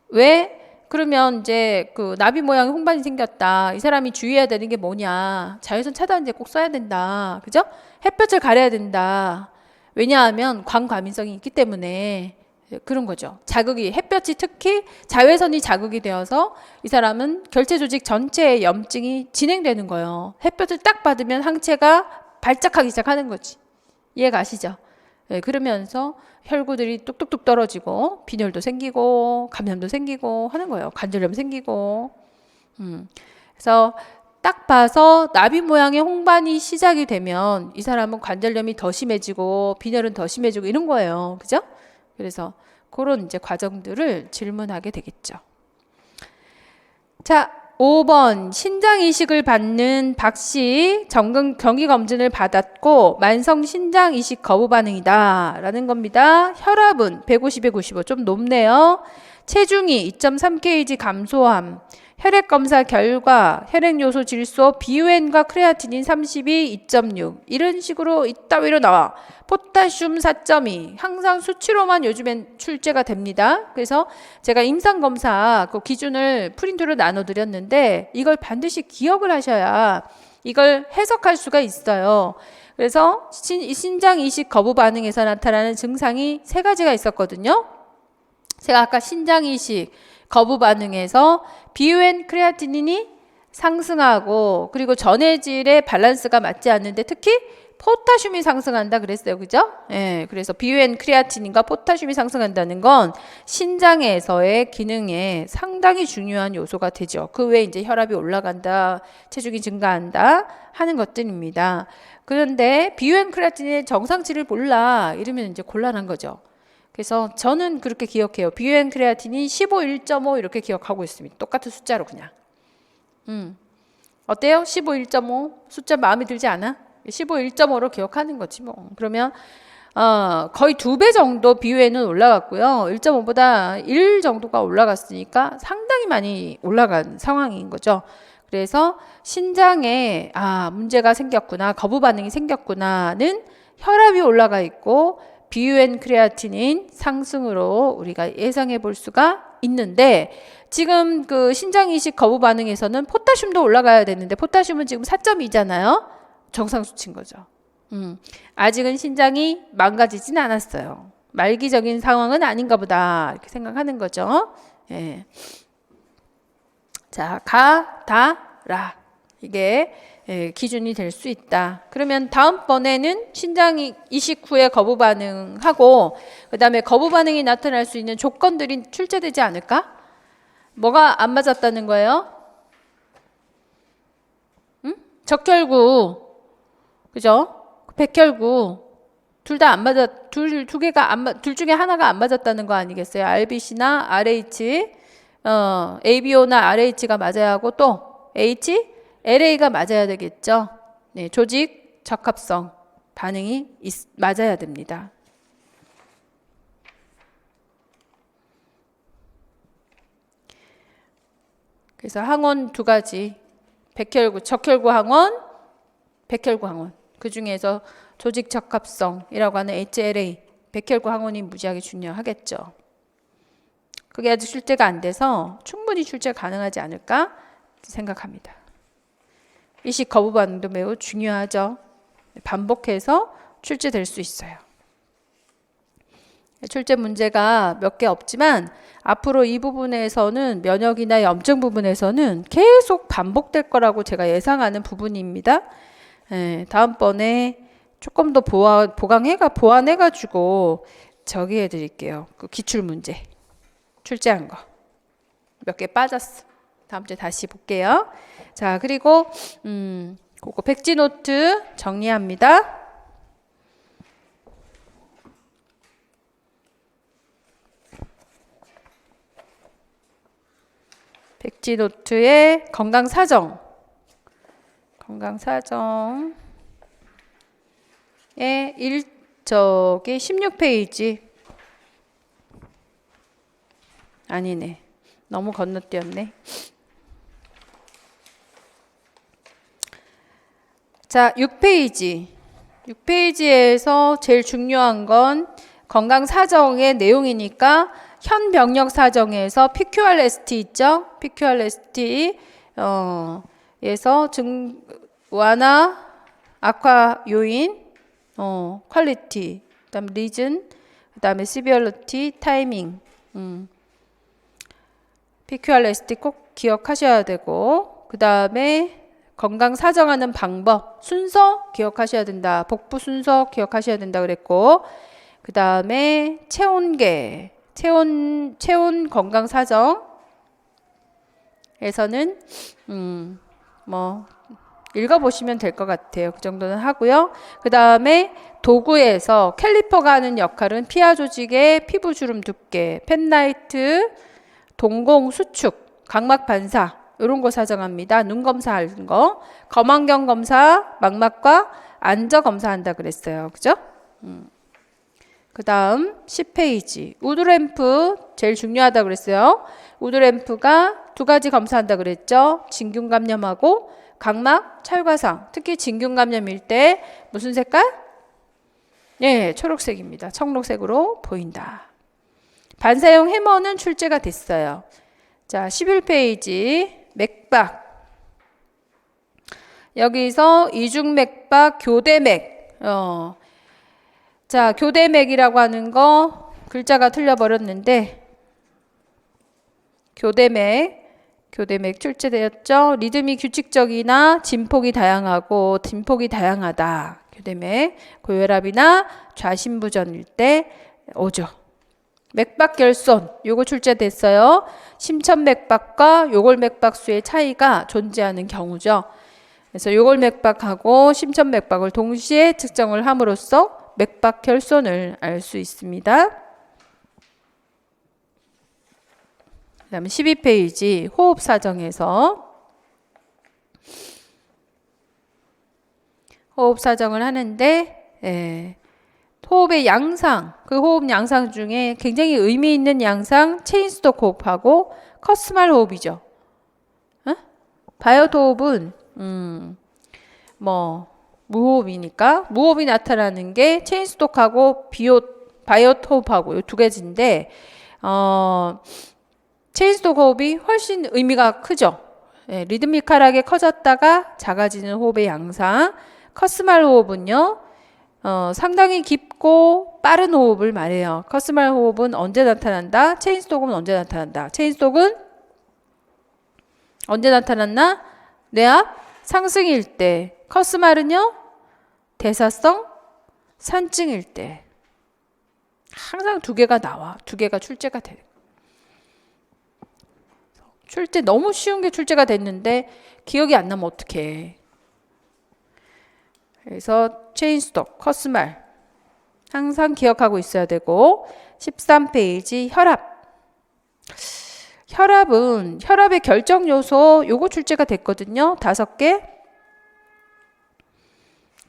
왜? 그러면 이제 그 나비 모양의 홍반이 생겼다. 이 사람이 주의해야 되는 게 뭐냐. 자외선 차단제 꼭 써야 된다. 그죠? 햇볕을 가려야 된다. 왜냐하면 광과민성이 있기 때문에 그런 거죠. 자극이 햇볕이 특히 자외선이 자극이 되어서 이 사람은 결체 조직 전체의 염증이 진행되는 거예요. 햇볕을 딱 받으면 항체가 발작하기 시작하는 거지. 이해 가시죠? 그러면서 혈구들이 뚝뚝뚝 떨어지고 빈혈도 생기고 감염도 생기고 하는 거예요. 관절염 생기고. 그래서 딱 봐서 나비 모양의 홍반이 시작이 되면 이 사람은 관절염이 더 심해지고 빈혈은 더 심해지고 이런 거예요. 그죠? 그래서 그런 이제 과정들을 질문하게 되겠죠. 자, 5번 신장 이식을 받는 박씨 정기 검진을 받았고 만성 신장 이식 거부 반응이다 라는 겁니다. 혈압은 150에 95 좀 높네요. 체중이 2.3kg 감소함. 혈액 검사 결과 혈액 요소 질소 비유엔과 크레아티닌 32, 2.6 이런 식으로 이따위로 나와. 포타슘 4.2 항상 수치로만 요즘엔 출제가 됩니다. 그래서 제가 임상검사 그 기준을 프린트로 나눠드렸는데 이걸 반드시 기억을 하셔야 이걸 해석할 수가 있어요. 그래서 신장 이식 거부 반응에서 나타나는 증상이 3가지가 있었거든요. 제가 아까 신장 이식 거부 반응에서 비유엔 크레아티닌이 상승하고 그리고 전해질의 밸런스가 맞지 않는데 특히 포타슘이 상승한다 그랬어요. 그죠? 그래서 비유엔 크레아티닌과 포타슘이 상승한다는 건 신장에서의 기능에 상당히 중요한 요소가 되죠. 그 외에 이제 혈압이 올라간다, 체중이 증가한다 하는 것들입니다. 그런데 비유엔 크레아티닌의 정상치를 몰라 이러면 이제 곤란한 거죠. 그래서 저는 그렇게 기억해요. 비유엔 크레아틴이 15, 1.5 이렇게 기억하고 있습니다. 똑같은 숫자로 그냥. 어때요? 15, 1.5 숫자 마음에 들지 않아? 15, 1.5로 기억하는 거지 뭐. 그러면 거의 2배 정도 비유엔은 올라갔고요. 1.5보다 1 정도가 올라갔으니까 상당히 많이 올라간 상황인 거죠. 그래서 신장에 문제가 생겼구나, 거부 반응이 생겼구나는 혈압이 올라가 있고 비유엔 크레아티닌 상승으로 우리가 예상해 볼 수가 있는데 지금 그 신장 이식 거부 반응에서는 포타슘도 올라가야 되는데 포타슘은 지금 4.2잖아요. 정상 수치인 거죠. 아직은 신장이 망가지진 않았어요. 말기적인 상황은 아닌가 보다 이렇게 생각하는 거죠. 자, 가, 다, 라 이게 기준이 될 수 있다. 그러면 다음번에는 신장 이식 후에 거부 반응하고 그다음에 거부 반응이 나타날 수 있는 조건들이 출제되지 않을까? 뭐가 안 맞았다는 거예요? 응? 적혈구, 그죠? 백혈구 둘 다 안 맞아, 둘 중에 하나가 안 맞았다는 거 아니겠어요? RBC나 RH, ABO나 RH가 맞아야 하고 또 LA가 맞아야 되겠죠. 네, 조직 적합성 반응이 맞아야 됩니다. 그래서 항원 두 가지, 적혈구 항원, 백혈구 항원. 그 중에서 조직 적합성이라고 하는 HLA, 백혈구 항원이 무지하게 중요하겠죠. 그게 아직 출제가 안 돼서 충분히 출제 가능하지 않을까 생각합니다. 이식 거부 반응도 매우 중요하죠. 반복해서 출제될 수 있어요. 출제 문제가 몇 개 없지만 앞으로 이 부분에서는 면역이나 염증 부분에서는 계속 반복될 거라고 제가 예상하는 부분입니다. 다음번에 조금 더 보완해가지고 저기 해드릴게요. 그 기출 문제 출제한 거 몇 개 빠졌어. 다음 주에 다시 볼게요. 자, 그리고 그거 백지 노트 정리합니다. 백지 노트의 건강 사정에 16페이지 아니네. 너무 건너뛰었네. 자, 6페이지에서 제일 중요한 건 건강 사정의 내용이니까 현 병력 사정에서 PQRST 있죠? PQRST 에서 완화, 악화 요인, 퀄리티, 그다음 리즌, 그다음에 시비얼리티, 타이밍. PQRST 꼭 기억하셔야 되고, 그다음에 건강 사정하는 방법, 순서 기억하셔야 된다. 복부 순서 기억하셔야 된다 그랬고, 그다음에 체온계, 체온 건강 사정에서는 뭐 읽어보시면 될 것 같아요. 그 정도는 하고요. 그 다음에 도구에서 캘리퍼가 하는 역할은 피하 조직의 피부 주름 두께, 펜라이트, 동공 수축, 각막 반사 이런 거 사정합니다. 눈 검사하는 거, 검안경 검사, 망막과 안저 검사한다 그랬어요. 그죠? 그 다음 10페이지 우드램프 제일 중요하다 그랬어요. 우드램프가 두 가지 검사한다 그랬죠. 진균 감염하고 각막 찰과상, 특히 진균 감염일 때 무슨 색깔? 네, 초록색입니다. 청록색으로 보인다. 반사용 해머는 출제가 됐어요. 자, 11페이지 맥박. 여기서 이중맥박, 교대맥. 자, 교대맥이라고 하는 거 글자가 틀려버렸는데 교대맥 출제되었죠. 리듬이 규칙적이나 진폭이 다양하다. 교대맥 고혈압이나 좌심부전일 때 오죠. 맥박 결손 요거 출제됐어요. 심천맥박과 요골맥박수의 차이가 존재하는 경우죠. 그래서 요골맥박하고 심천맥박을 동시에 측정을 함으로써 맥박 결손을 알 수 있습니다. 그 다음에 12페이지 호흡 사정에서 호흡 사정을 하는데 호흡의 양상, 그 호흡 양상 중에 굉장히 의미 있는 양상 체인스톡 호흡하고 커스말 호흡이죠. 바이엇 호흡은 무호흡이니까 무호흡이 나타나는 게 체인스톡하고 바이엇 호흡하고 이 두 가지인데 체인스톡 호흡이 훨씬 의미가 크죠. 리드미컬하게 커졌다가 작아지는 호흡의 양상. 커스말 호흡은요. 상당히 깊고 빠른 호흡을 말해요. 커스말 호흡은 언제 나타난다? 체인스톡은 언제 나타난다? 체인스톡은 언제 나타났나? 뇌압 상승일 때, 커스말은요? 대사성 산증일 때. 항상 두 개가 나와. 두 개가 출제가 돼. 출제 너무 쉬운 게 출제가 됐는데 기억이 안 나면 어떡해. 그래서 체인스톡, 커스말 항상 기억하고 있어야 되고 13페이지 혈압. 혈압은 혈압의 결정 요소 요거 출제가 됐거든요. 5개.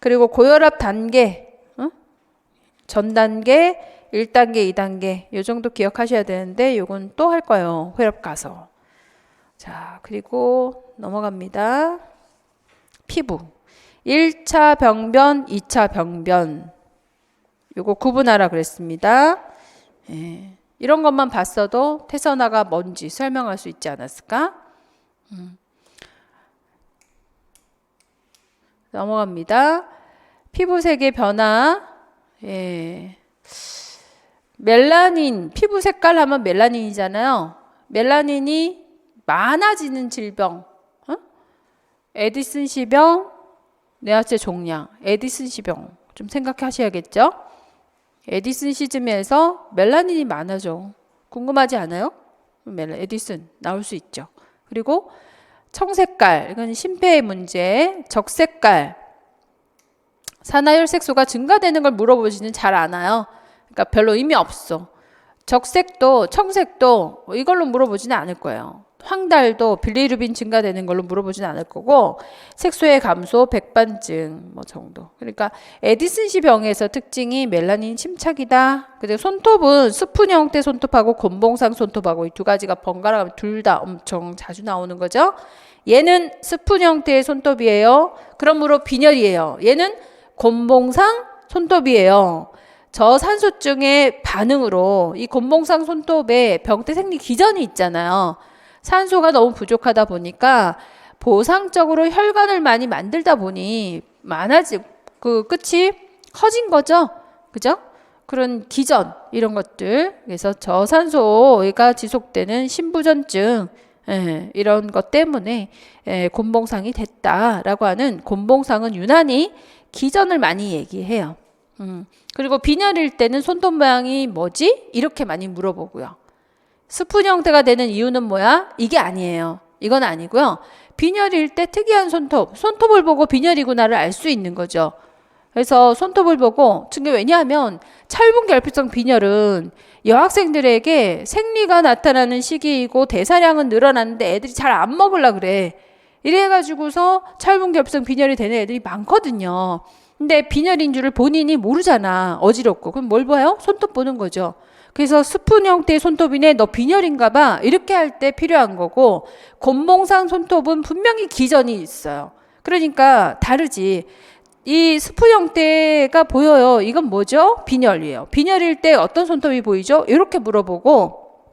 그리고 고혈압 단계, 전 단계, 1단계, 2단계 요 정도 기억하셔야 되는데 요건 또 할 거예요. 혈압 가서. 자, 그리고 넘어갑니다. 피부. 1차 병변, 2차 병변. 요거 구분하라 그랬습니다. 예. 이런 것만 봤어도 태선화가 뭔지 설명할 수 있지 않았을까? 넘어갑니다. 피부색의 변화. 예. 멜라닌, 피부 색깔 하면 멜라닌이잖아요. 멜라닌이 많아지는 질병. 에디슨 시병, 뇌하체 종양, 에디슨 시병 좀 생각하셔야겠죠? 에디슨 시즘에서 멜라닌이 많아져. 궁금하지 않아요? 에디슨 나올 수 있죠. 그리고 청색깔, 이건 심폐의 문제. 적색깔, 산화혈색소가 증가되는 걸 물어보지는 잘 않아요. 그러니까 별로 의미 없어. 적색도 청색도 이걸로 물어보지는 않을 거예요. 황달도 빌리루빈 증가되는 걸로 물어보지는 않을 거고, 색소의 감소, 백반증 뭐 정도. 그러니까 에디슨시 병에서 특징이 멜라닌 침착이다. 그리고 손톱은 스푼 형태 손톱하고 곤봉상 손톱하고 이 두 가지가 번갈아 가면 둘 다 엄청 자주 나오는 거죠. 얘는 스푼 형태의 손톱이에요. 그러므로 빈혈이에요. 얘는 곤봉상 손톱이에요. 저산소증의 반응으로 이 곤봉상 손톱에 병태 생리 기전이 있잖아요. 산소가 너무 부족하다 보니까 보상적으로 혈관을 많이 만들다 보니 그 끝이 커진 거죠. 그죠? 그런 기전 이런 것들. 그래서 저산소가 지속되는 심부전증 이런 것 때문에 곤봉상이 됐다라고 하는, 곤봉상은 유난히 기전을 많이 얘기해요. 그리고 빈혈일 때는 손톱 모양이 뭐지? 이렇게 많이 물어보고요. 스푼 형태가 되는 이유는 뭐야? 이게 아니에요. 이건 아니고요. 빈혈일 때 특이한 손톱을 보고 빈혈이구나를 알 수 있는 거죠. 그래서 손톱을 보고, 왜냐하면 찰분 결핍성 빈혈은 여학생들에게 생리가 나타나는 시기이고 대사량은 늘어났는데 애들이 잘 안 먹으려 그래. 이래가지고서 찰분 결핍성 빈혈이 되는 애들이 많거든요. 근데 빈혈인 줄을 본인이 모르잖아. 어지럽고. 그럼 뭘 봐요? 손톱 보는 거죠. 그래서 스푼 형태의 손톱이네, 너 빈혈인가 봐, 이렇게 할 때 필요한 거고, 곤봉상 손톱은 분명히 기전이 있어요. 그러니까 다르지. 이 스푼 형태가 보여요. 이건 뭐죠? 빈혈이에요. 빈혈일 때 어떤 손톱이 보이죠? 이렇게 물어보고,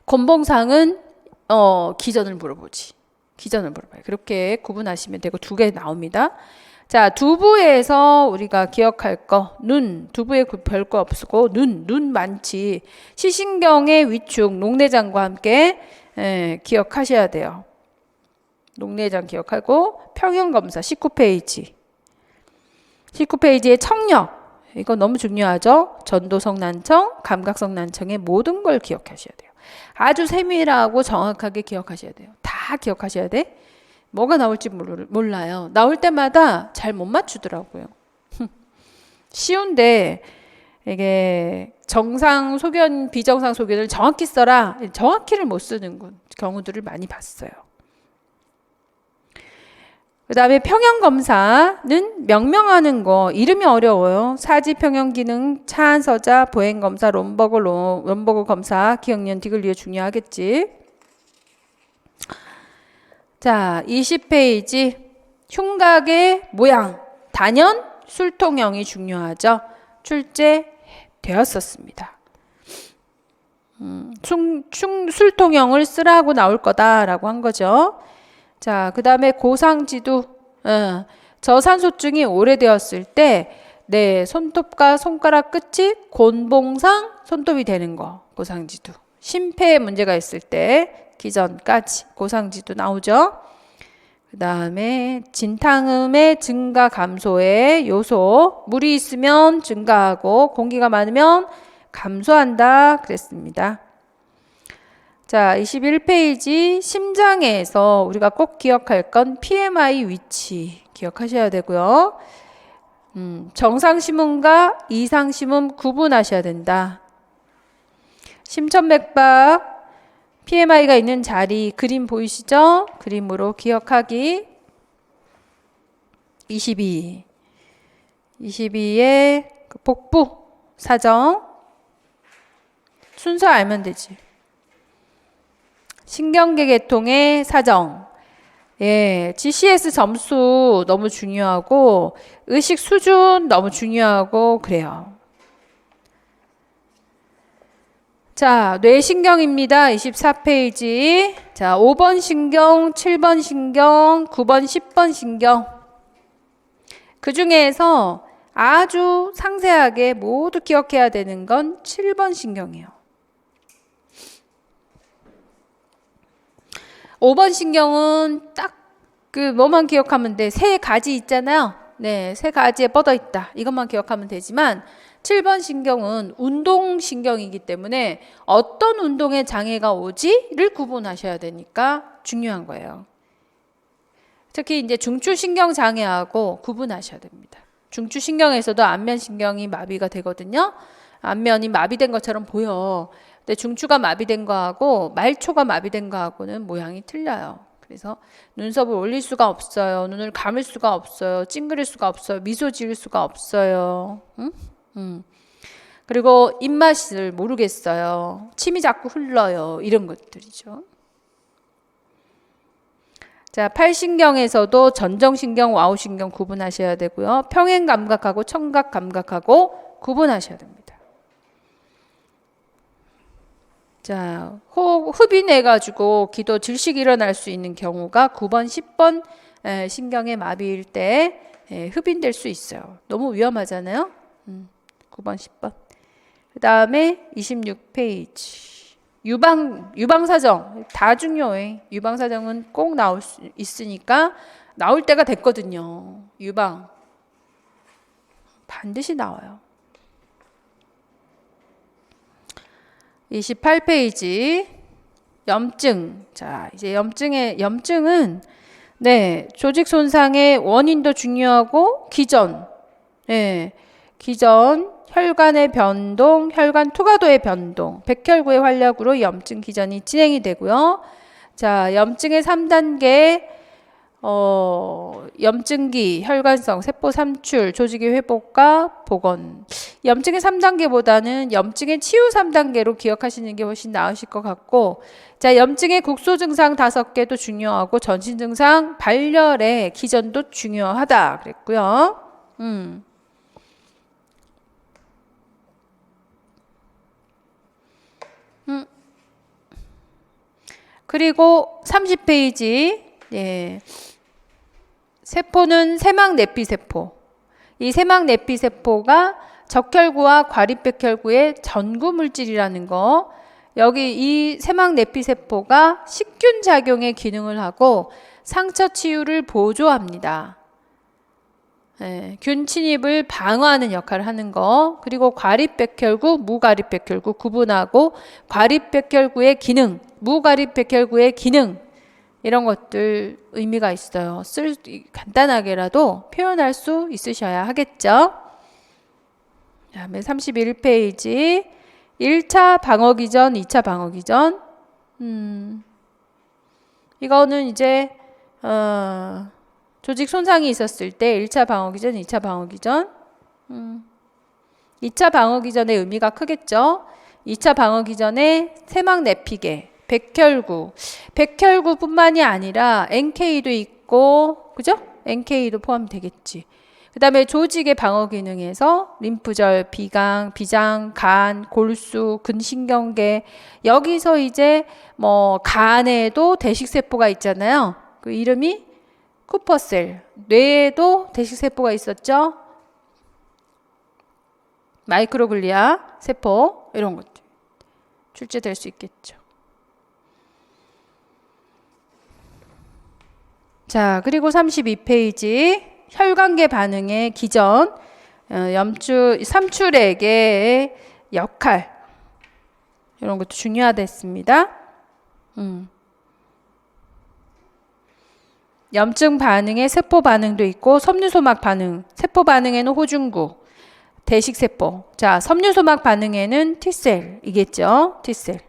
곤봉상은 기전을 물어보지. 기전을 물어봐요. 그렇게 구분하시면 되고, 두 개 나옵니다. 자, 두부에서 우리가 기억할 거, 눈, 두부에 별거 없고 눈 많지. 시신경의 위축, 녹내장과 함께 기억하셔야 돼요. 녹내장 기억하고, 평형검사 19페이지. 19페이지에 청력, 이거 너무 중요하죠. 전도성 난청, 감각성 난청의 모든 걸 기억하셔야 돼요. 아주 세밀하고 정확하게 기억하셔야 돼요. 다 기억하셔야 돼. 뭐가 나올지 몰라요. 나올 때마다 잘 못 맞추더라고요. 쉬운데 이게 정상 소견, 비정상 소견을 정확히 써라. 정확히를 못 쓰는 경우들을 많이 봤어요. 그 다음에 평형검사는 명명하는 거, 이름이 어려워요. 사지평형기능, 차안서자, 보행검사, 롬버그 검사, 기억년, 디글리오 중요하겠지. 자, 20페이지 흉곽의 모양, 단연 술통형이 중요하죠. 출제되었었습니다. 술통형을 쓰라고 나올 거다라고 한 거죠. 자, 그 다음에 고상지두, 저산소증이 오래되었을 때 손톱과 손가락 끝이 곤봉상 손톱이 되는 거, 고상지두. 심폐에 문제가 있을 때 기전까지 고상지도 나오죠. 그 다음에 진탕음의 증가 감소의 요소, 물이 있으면 증가하고 공기가 많으면 감소한다 그랬습니다. 자, 21페이지 심장에서 우리가 꼭 기억할 건 PMI 위치 기억하셔야 되고요. 정상심음과 이상심음 구분하셔야 된다. 심천맥박 PMI가 있는 자리 그림 보이시죠? 그림으로 기억하기. 22의 그 복부 사정 순서 알면 되지. 신경계 계통의 사정. 예, GCS 점수 너무 중요하고 의식 수준 너무 중요하고 그래요. 자, 뇌신경입니다. 24페이지. 자, 5번 신경, 7번 신경, 9번, 10번 신경. 그 중에서 아주 상세하게 모두 기억해야 되는 건 7번 신경이에요. 5번 신경은 딱 그 뭐만 기억하면 돼. 세 가지 있잖아요. 네, 세 가지에 뻗어 있다. 이것만 기억하면 되지만 7번 신경은 운동신경이기 때문에 어떤 운동에 장애가 오지를 구분하셔야 되니까 중요한 거예요. 특히 이제 중추신경 장애하고 구분하셔야 됩니다. 중추신경에서도 안면신경이 마비가 되거든요. 안면이 마비된 것처럼 보여. 근데 중추가 마비된 거하고 말초가 마비된 거하고는 모양이 틀려요. 그래서 눈썹을 올릴 수가 없어요. 눈을 감을 수가 없어요. 찡그릴 수가 없어요. 미소 지을 수가 없어요. 응? 그리고 입맛을 모르겠어요. 침이 자꾸 흘러요. 이런 것들이죠. 자, 팔신경에서도 전정신경, 와우신경 구분하셔야 되고요. 평행감각하고 청각감각하고 구분하셔야 됩니다. 자, 흡인해가지고 기도 질식이 일어날 수 있는 경우가 9번, 10번 신경의 마비일 때 흡인될 수 있어요. 너무 위험하잖아요. 9번, 10번. 그 다음에 26페이지. 유방사정. 다 중요해. 유방사정은 꼭 나올 수 있으니까 나올 때가 됐거든요. 유방. 반드시 나와요. 28페이지. 염증. 자, 이제 염증은 네, 조직 손상의 원인도 중요하고 기전. 네, 기전, 혈관의 변동, 혈관 투과도의 변동, 백혈구의 활약으로 염증 기전이 진행이 되고요. 자, 염증의 3단계 염증기, 혈관성, 세포 삼출, 조직의 회복과 복원. 염증의 3단계보다는 염증의 치유 3단계로 기억하시는 게 훨씬 나으실 것 같고, 자, 염증의 국소 증상 5개도 중요하고 전신 증상, 발열의 기전도 중요하다 그랬고요. 그리고 30페이지. 예. 세포는 세막내피세포. 이 세막내피세포가 적혈구와 과립백혈구의 전구물질이라는 거. 여기 이 세막내피세포가 식균 작용의 기능을 하고 상처 치유를 보조합니다. 예, 균 침입을 방어하는 역할을 하는 거. 그리고 과립백혈구, 무과립백혈구 구분하고 과립백혈구의 기능, 무과립백혈구의 기능 이런 것들 의미가 있어요. 간단하게라도 표현할 수 있으셔야 하겠죠. 다음에 31페이지 1차 방어기전, 2차 방어기전. 이거는 이제 조직 손상이 있었을 때 1차 방어기전, 2차 방어기전. 2차 방어기전의 의미가 크겠죠. 2차 방어기전에 세막내피계, 백혈구뿐만이 아니라 NK도 있고, 그죠? NK도 포함되겠지. 그 다음에 조직의 방어 기능에서 림프절, 비강, 비장, 간, 골수, 근신경계. 여기서 이제 뭐 간에도 대식세포가 있잖아요. 그 이름이 쿠퍼셀. 뇌에도 대식세포가 있었죠. 마이크로글리아 세포 이런 것들 출제될 수 있겠죠. 자, 그리고 32페이지 혈관계 반응의 기전, 삼출액의 역할, 이런 것도 중요하겠습니다. 염증 반응에 세포 반응도 있고 섬유소막 반응, 세포 반응에는 호중구, 대식세포. 자, 섬유소막 반응에는 T셀이겠죠. T셀.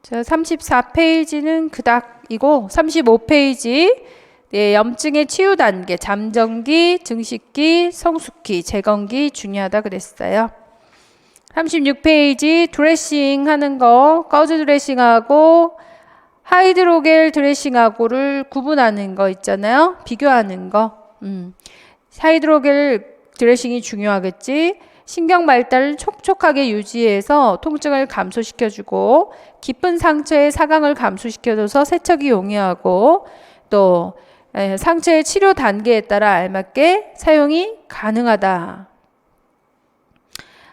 자, 34페이지는 그닥이고 35페이지 네, 염증의 치유 단계, 잠정기, 증식기, 성숙기, 재건기 중요하다 그랬어요. 36페이지 드레싱 하는 거, 거즈 드레싱하고 하이드로겔 드레싱하고를 구분하는 거 있잖아요. 비교하는 거. 하이드로겔 드레싱이 중요하겠지. 신경 발달을 촉촉하게 유지해서 통증을 감소시켜주고 깊은 상처의 사강을 감소시켜줘서 세척이 용이하고 또 상처의 치료 단계에 따라 알맞게 사용이 가능하다.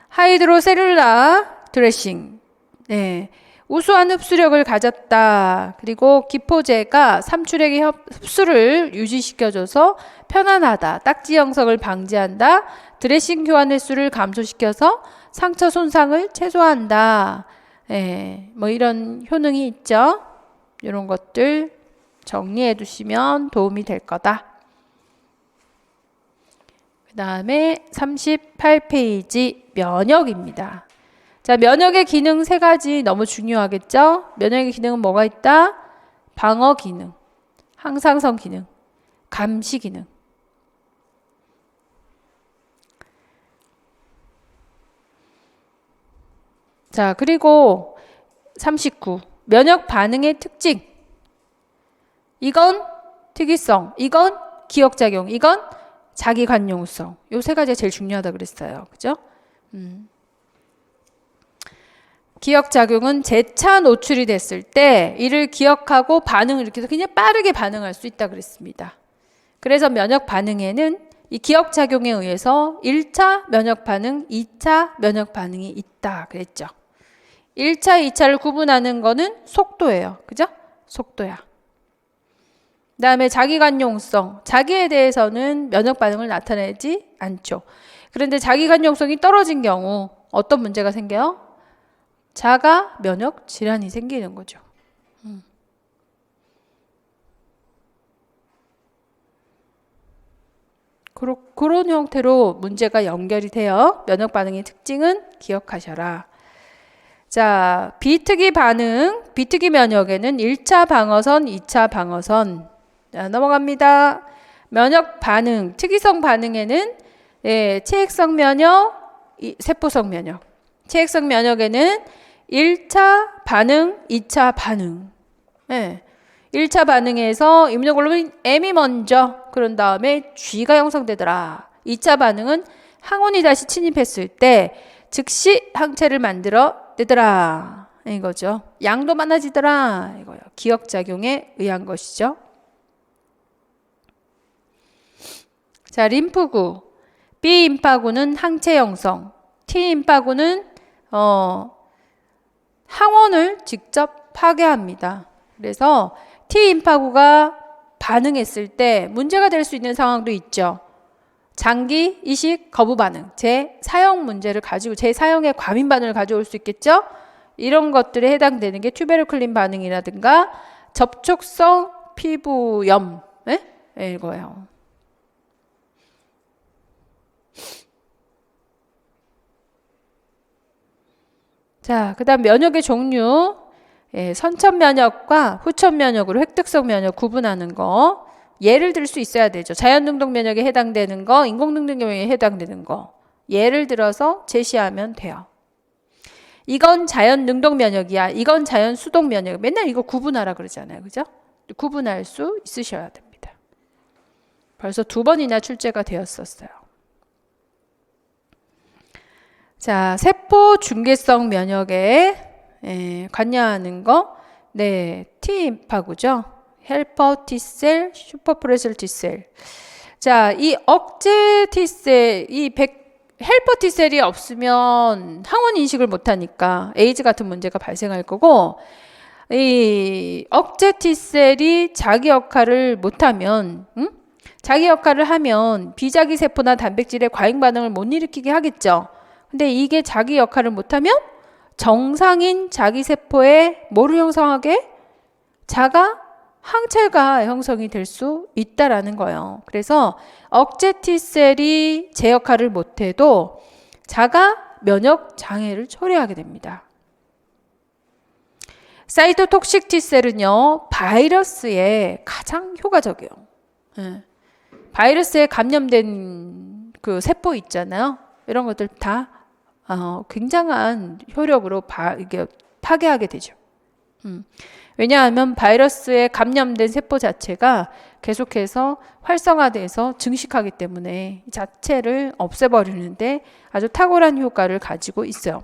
하이드로셀룰라 드레싱. 네. 우수한 흡수력을 가졌다. 그리고 기포제가 삼출액의 흡수를 유지시켜줘서 편안하다. 딱지 형성을 방지한다. 드레싱 교환 횟수를 감소시켜서 상처 손상을 최소화한다. 뭐 이런 효능이 있죠. 이런 것들 정리해 두시면 도움이 될 거다. 그 다음에 38페이지 면역입니다. 자, 면역의 기능 세 가지 너무 중요하겠죠? 면역의 기능은 뭐가 있다? 방어 기능, 항상성 기능, 감시 기능. 자, 그리고 39. 면역 반응의 특징. 이건 특이성, 이건 기억작용, 이건 자기관용성. 요 세 가지가 제일 중요하다 그랬어요. 그죠? 기억작용은 재차 노출이 됐을 때 이를 기억하고 반응을 일으켜서 그냥 빠르게 반응할 수 있다 그랬습니다. 그래서 면역 반응에는 이 기억작용에 의해서 1차 면역 반응, 2차 면역 반응이 있다 그랬죠. 1차, 2차를 구분하는 거는 속도예요. 그죠? 속도야. 그 다음에 자기관용성. 자기에 대해서는 면역 반응을 나타내지 않죠. 그런데 자기관용성이 떨어진 경우 어떤 문제가 생겨요? 자가 면역 질환이 생기는 거죠. 그런 형태로 문제가 연결이 돼요. 면역 반응의 특징은 기억하셔라. 자, 비특이 반응, 비특이 면역에는 1차 방어선, 2차 방어선. 자, 넘어갑니다. 면역 반응, 특이성 반응에는 체액성 면역, 세포성 면역. 체액성 면역에는 1차 반응, 2차 반응. 1차 반응에서 이뮤노글로빈 M이 먼저, 그런 다음에 G가 형성되더라. 2차 반응은 항원이 다시 침입했을 때 즉시 항체를 만들어 내더라. 이거죠. 양도 많아지더라. 이거요. 기억작용에 의한 것이죠. 자, 림프구. B 임파구는 항체 형성. T 임파구는 항원을 직접 파괴합니다. 그래서 T 임파구가 반응했을 때 문제가 될 수 있는 상황도 있죠. 장기 이식 거부 반응, 재사용 문제를 가지고 재사용의 과민 반응을 가져올 수 있겠죠. 이런 것들에 해당되는 게 튜베르클린 반응이라든가 접촉성 피부염, 이거예요. 자, 그 다음 면역의 종류. 선천 면역과 후천 면역으로 획득성 면역 구분하는 거. 예를 들 수 있어야 되죠. 자연 능동 면역에 해당되는 거, 인공 능동 면역에 해당되는 거. 예를 들어서 제시하면 돼요. 이건 자연 능동 면역이야. 이건 자연 수동 면역. 맨날 이거 구분하라 그러잖아요. 그죠? 구분할 수 있으셔야 됩니다. 벌써 2번이나 출제가 되었었어요. 자, 세포 중계성 면역에 관여하는 거. 네, T임파구죠. 헬퍼 T셀, 슈퍼프레셀 T셀. 자, 이 억제 T셀, 이 헬퍼 T셀이 없으면 항원 인식을 못하니까 에이즈 같은 문제가 발생할 거고, 이 억제 T셀이 자기 역할을 못하면, 자기 역할을 하면 비자기 세포나 단백질의 과잉 반응을 못 일으키게 하겠죠. 근데 이게 자기 역할을 못하면 정상인 자기 세포에 뭐를 형성하게? 자가 항체가 형성이 될 수 있다라는 거예요. 그래서 억제 T셀이 제 역할을 못해도 자가 면역 장애를 초래하게 됩니다. 사이토톡식 T셀은요, 바이러스에 가장 효과적이에요. 바이러스에 감염된 그 세포 있잖아요. 이런 것들 다 굉장한 효력으로 이게 파괴하게 되죠. 왜냐하면 바이러스에 감염된 세포 자체가 계속해서 활성화돼서 증식하기 때문에 자체를 없애버리는데 아주 탁월한 효과를 가지고 있어요.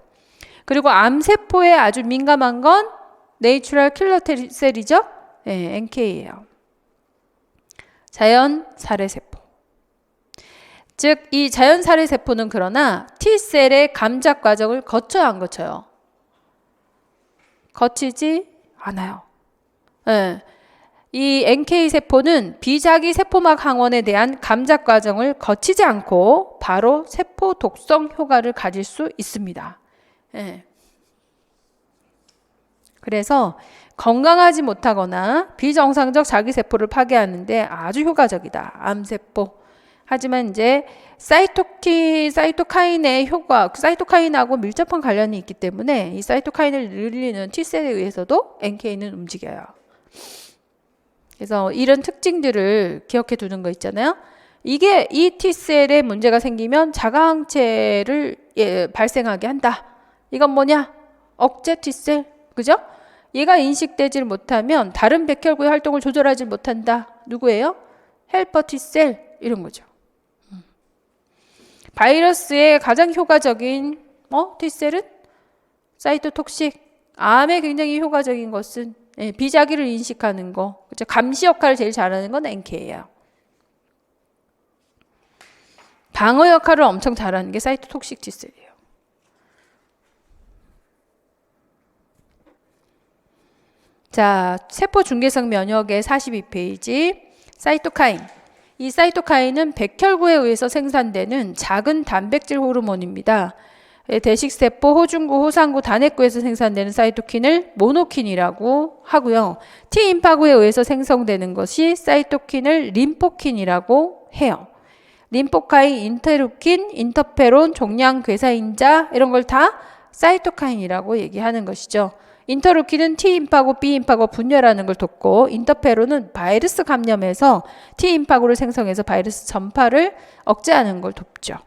그리고 암세포에 아주 민감한 건 내추럴 킬러 셀이죠. 네, NK예요. 자연 살해세포. 즉, 이 자연 살해세포는 그러나 T셀의 감작 과정을 거쳐야 안 거쳐요. 거치지 않아요. 네. 이 NK세포는 비자기 세포막 항원에 대한 감작 과정을 거치지 않고 바로 세포 독성 효과를 가질 수 있습니다. 네. 그래서 건강하지 못하거나 비정상적 자기세포를 파괴하는데 아주 효과적이다. 암세포. 하지만 이제 사이토카인의 효과, 사이토카인하고 밀접한 관련이 있기 때문에 이 사이토카인을 늘리는 T셀에 의해서도 NK는 움직여요. 그래서 이런 특징들을 기억해 두는 거 있잖아요. 이게 이 T셀에 문제가 생기면 자가항체를 발생하게 한다. 이건 뭐냐? 억제 T셀. 그죠? 얘가 인식되질 못하면 다른 백혈구의 활동을 조절하지 못한다. 누구예요? 헬퍼 T셀. 이런 거죠. 바이러스의 가장 효과적인 T셀은 사이토톡식. 암에 굉장히 효과적인 것은 비자기를 인식하는 거. 그렇죠? 감시 역할을 제일 잘하는 건 NK예요. 방어 역할을 엄청 잘하는 게 사이토톡식 T셀이에요. 자, 세포 중개성 면역의 42페이지. 사이토카인. 이 사이토카인은 백혈구에 의해서 생산되는 작은 단백질 호르몬입니다. 대식세포, 호중구, 호상구, 단핵구에서 생산되는 사이토킨을 모노킨이라고 하고요. T임파구에 의해서 생성되는 것이 사이토킨을 림포킨이라고 해요. 림포카인, 인테루킨, 인터페론, 종양괴사인자 이런 걸 다 사이토카인이라고 얘기하는 것이죠. 인터루킨은 T임파구, B임파구 분열하는 걸 돕고, 인터페론은 바이러스 감염에서 T임파구를 생성해서 바이러스 전파를 억제하는 걸 돕죠.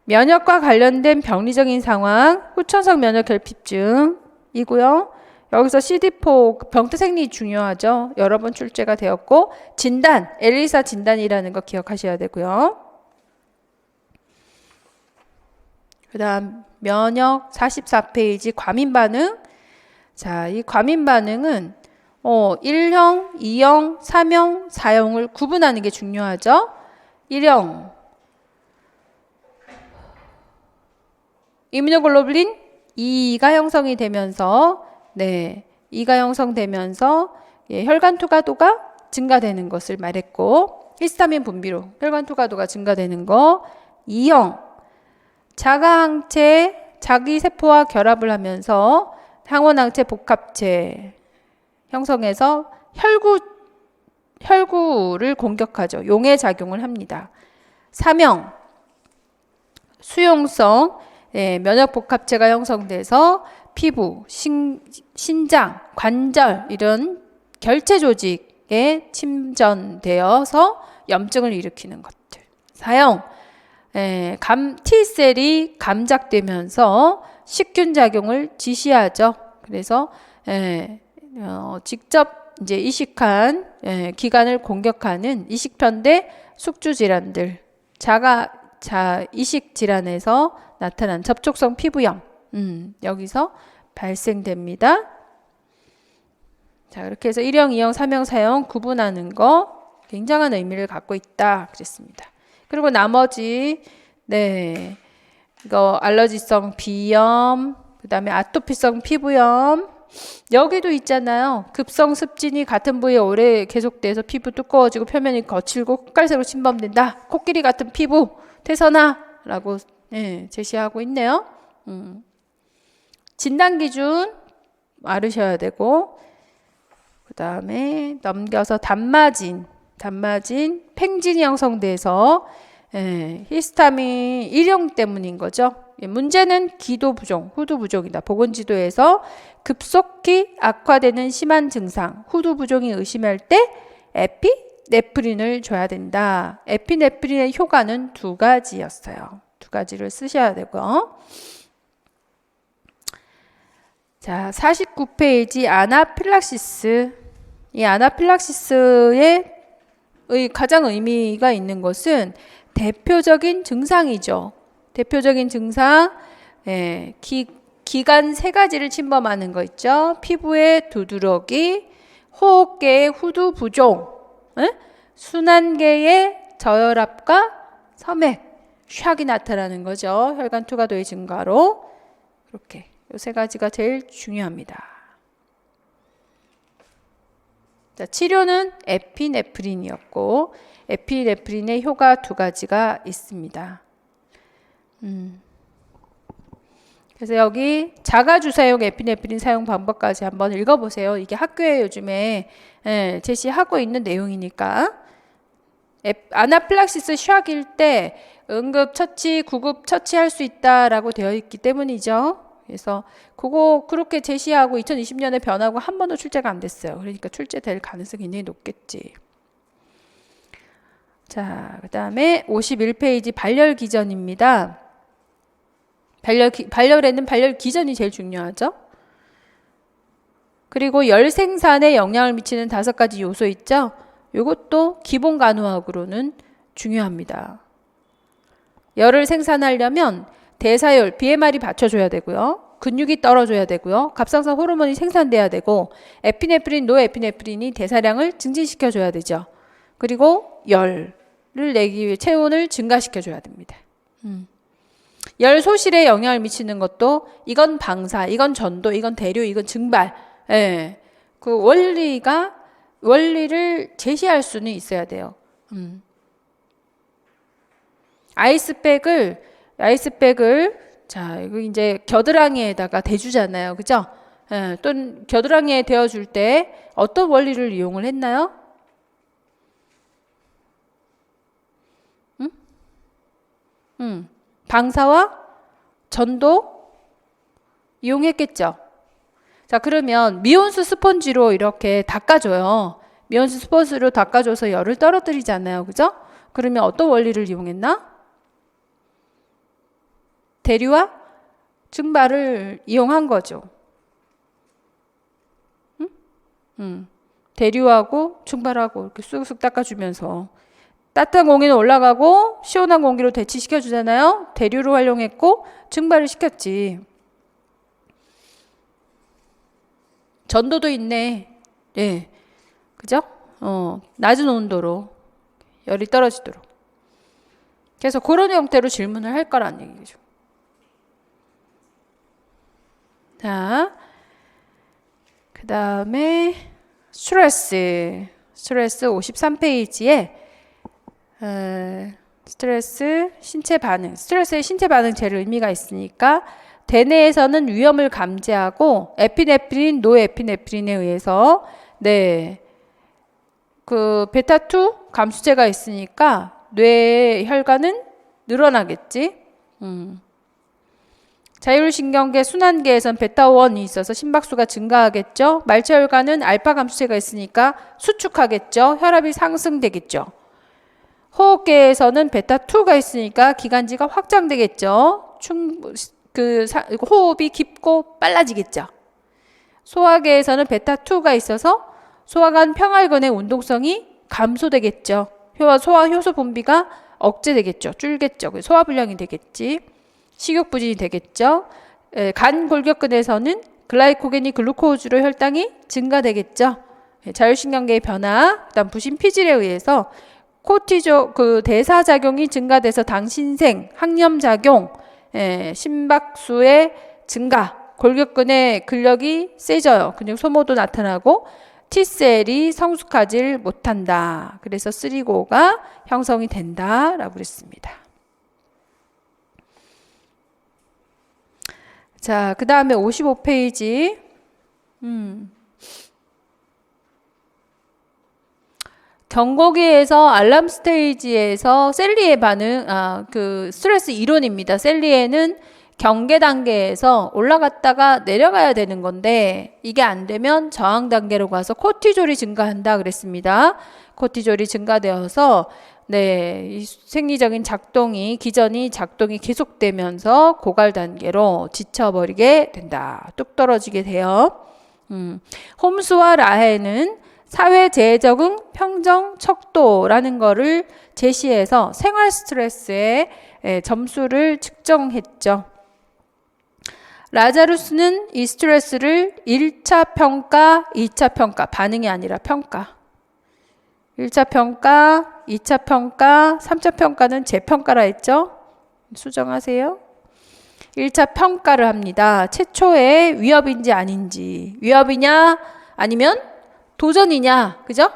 면역과 관련된 병리적인 상황, 후천성 면역 결핍증이고요. 여기서 CD4 병태 생리 중요하죠. 여러 번 출제가 되었고, 진단, 엘리사 진단이라는 거 기억하셔야 되고요. 그 다음 면역 44페이지 과민 반응. 자, 이 과민 반응은 1형, 2형, 3형, 4형을 구분하는 게 중요하죠. 1형 이뮤노글로불린 2가 형성이 되면서 E가 형성되면서 혈관 투과도가 증가되는 것을 말했고, 히스타민 분비로 혈관 투과도가 증가되는 거. 2형 자가항체 자기 세포와 결합을 하면서 항원항체 복합체 형성해서 혈구를 공격하죠. 용해 작용을 합니다. 3형 수용성 면역 복합체가 형성돼서 피부, 신장, 관절 이런 결체 조직에 침전되어서 염증을 일으키는 것들. 4형 T셀이 감작되면서 식균 작용을 지시하죠. 그래서 직접 이제 이식한 기관을 공격하는 이식편대 숙주 질환들, 이식 질환에서 나타난 접촉성 피부염, 여기서 발생됩니다. 자, 그렇게 해서 1형, 2형, 3형, 4형 구분하는 거 굉장한 의미를 갖고 있다 그랬습니다. 그리고 나머지 이거 알러지성 비염, 그 다음에 아토피성 피부염, 여기도 있잖아요. 급성 습진이 같은 부위에 오래 계속돼서 피부 두꺼워지고 표면이 거칠고 콧갈색으로 침범된다. 코끼리 같은 피부 태선아 라고 제시하고 있네요. 진단 기준 알으셔야 되고, 그 다음에 넘겨서 단마진 팽진이 형성돼서 히스타민 일용 때문인 거죠. 문제는 기도 부종, 후두 부종이다. 보건지도에서 급속히 악화되는 심한 증상, 후두 부종이 의심할 때 에피네프린을 줘야 된다. 에피네프린의 효과는 2가지였어요. 2가지를 쓰셔야 되고요. 자, 49페이지 아나필락시스. 이 아나필락시스의 가장 의미가 있는 것은 대표적인 증상이죠. 대표적인 증상, 기관 3가지를 침범하는 거 있죠. 피부의 두드러기, 호흡계의 후두 부종, 순환계의 저혈압과 섬액, 샥이 나타나는 거죠. 혈관 투과도의 증가로. 이렇게 이 3가지가 제일 중요합니다. 자, 치료는 에피네프린이었고, 에피네프린의 효과 2가지가 있습니다. 그래서 여기 자가주사용 에피네프린 사용 방법까지 한번 읽어보세요. 이게 학교에 요즘에 제시하고 있는 내용이니까. 아나필락시스 샥일 때 응급처치, 구급처치할 수 있다라고 되어 있기 때문이죠. 그래서 그거 그렇게 제시하고 2020년에 변하고 한 번도 출제가 안 됐어요. 그러니까 출제될 가능성이 굉장히 높겠지. 자, 그 다음에 51페이지 발열기전입니다. 발열에는 발열기전이 제일 중요하죠. 그리고 열 생산에 영향을 미치는 5가지 요소 있죠. 이것도 기본 간호학으로는 중요합니다. 열을 생산하려면 대사열, BMR이 받쳐줘야 되고요. 근육이 떨어져야 되고요. 갑상선 호르몬이 생산돼야 되고, 에피네프린, 노에피네프린이 대사량을 증진시켜줘야 되죠. 그리고 열을 내기 위해 체온을 증가시켜줘야 됩니다. 열 소실에 영향을 미치는 것도 이건 방사, 이건 전도, 이건 대류, 이건 증발. 그 원리를 제시할 수는 있어야 돼요. 아이스백을 자, 이거 이제 겨드랑이에다가 대주잖아요. 그죠? 또 겨드랑이에 대어줄 때 어떤 원리를 이용을 했나요? 방사와 전도 이용했겠죠. 자, 그러면 미온수 스펀지로 이렇게 닦아줘요. 미온수 스펀지로 닦아줘서 열을 떨어뜨리잖아요. 그죠? 그러면 어떤 원리를 이용했나? 대류와 증발을 이용한 거죠. 대류하고 증발하고 이렇게 쑥쑥 닦아주면서 따뜻한 공기는 올라가고 시원한 공기로 대치시켜 주잖아요. 대류로 활용했고 증발을 시켰지. 전도도 있네. 예. 그죠? 낮은 온도로 열이 떨어지도록. 그래서 그런 형태로 질문을 할 거란 얘기죠. 자, 그 다음에 스트레스 53페이지에 스트레스 신체 반응, 스트레스의 신체 반응 제일 의미가 있으니까 대뇌에서는 위험을 감지하고 에피네프린, 노에피네프린에 의해서 그 베타2 감수제가 있으니까 뇌의 혈관은 늘어나겠지. 자율신경계 순환계에선 베타1이 있어서 심박수가 증가하겠죠. 말초혈관은 알파 감수제가 있으니까 수축하겠죠. 혈압이 상승되겠죠. 호흡계에서는 베타2가 있으니까 기관지가 확장되겠죠. 호흡이 깊고 빨라지겠죠. 소화계에서는 베타2가 있어서 소화관 평활근의 운동성이 감소되겠죠. 소화 효소 분비가 억제되겠죠. 줄겠죠. 소화불량이 되겠지. 식욕부진이 되겠죠. 간 골격근에서는 글라이코겐이 글루코즈로 혈당이 증가되겠죠. 자율신경계의 변화, 그다음 부신 피질에 의해서 그 대사작용이 증가돼서 당신생, 항염작용, 심박수의 증가, 골격근의 근력이 세져요. 근육 소모도 나타나고 T셀이 성숙하지 못한다. 그래서 3고가 형성이 된다라고 그랬습니다. 자, 그 다음에 55페이지. 경고기에서 알람 스테이지에서 셀리의 반응, 그 스트레스 이론입니다. 셀리에는 경계 단계에서 올라갔다가 내려가야 되는 건데 이게 안 되면 저항 단계로 가서 코티졸이 증가한다 그랬습니다. 코티졸이 증가되어서 이 생리적인 기전이 작동이 계속되면서 고갈 단계로 지쳐버리게 된다. 뚝 떨어지게 돼요. 홈스와 라헬은 사회재해 적응 평정 척도라는 거를 제시해서 생활 스트레스의 점수를 측정했죠. 라자루스는 이 스트레스를 1차 평가, 2차 평가, 반응이 아니라 평가. 1차 평가, 2차 평가, 3차 평가는 재평가라 했죠? 수정하세요. 1차 평가를 합니다. 최초의 위협인지 아닌지. 위협이냐 아니면 도전이냐. 그죠?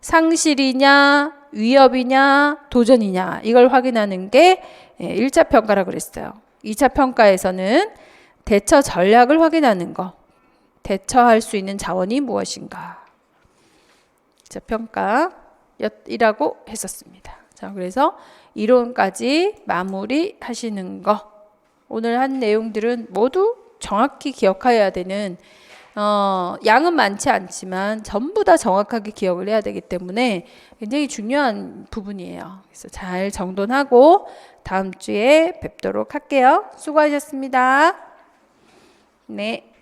상실이냐 위협이냐 도전이냐. 이걸 확인하는 게 1차 평가라고 그랬어요. 2차 평가에서는 대처 전략을 확인하는 거. 대처할 수 있는 자원이 무엇인가. 2차 평가이라고 했었습니다. 자, 그래서 이론까지 마무리 하시는 거. 오늘 한 내용들은 모두 정확히 기억해야 되는 양은 많지 않지만 전부 다 정확하게 기억을 해야 되기 때문에 굉장히 중요한 부분이에요. 그래서 잘 정돈하고 다음 주에 뵙도록 할게요. 수고하셨습니다. 네.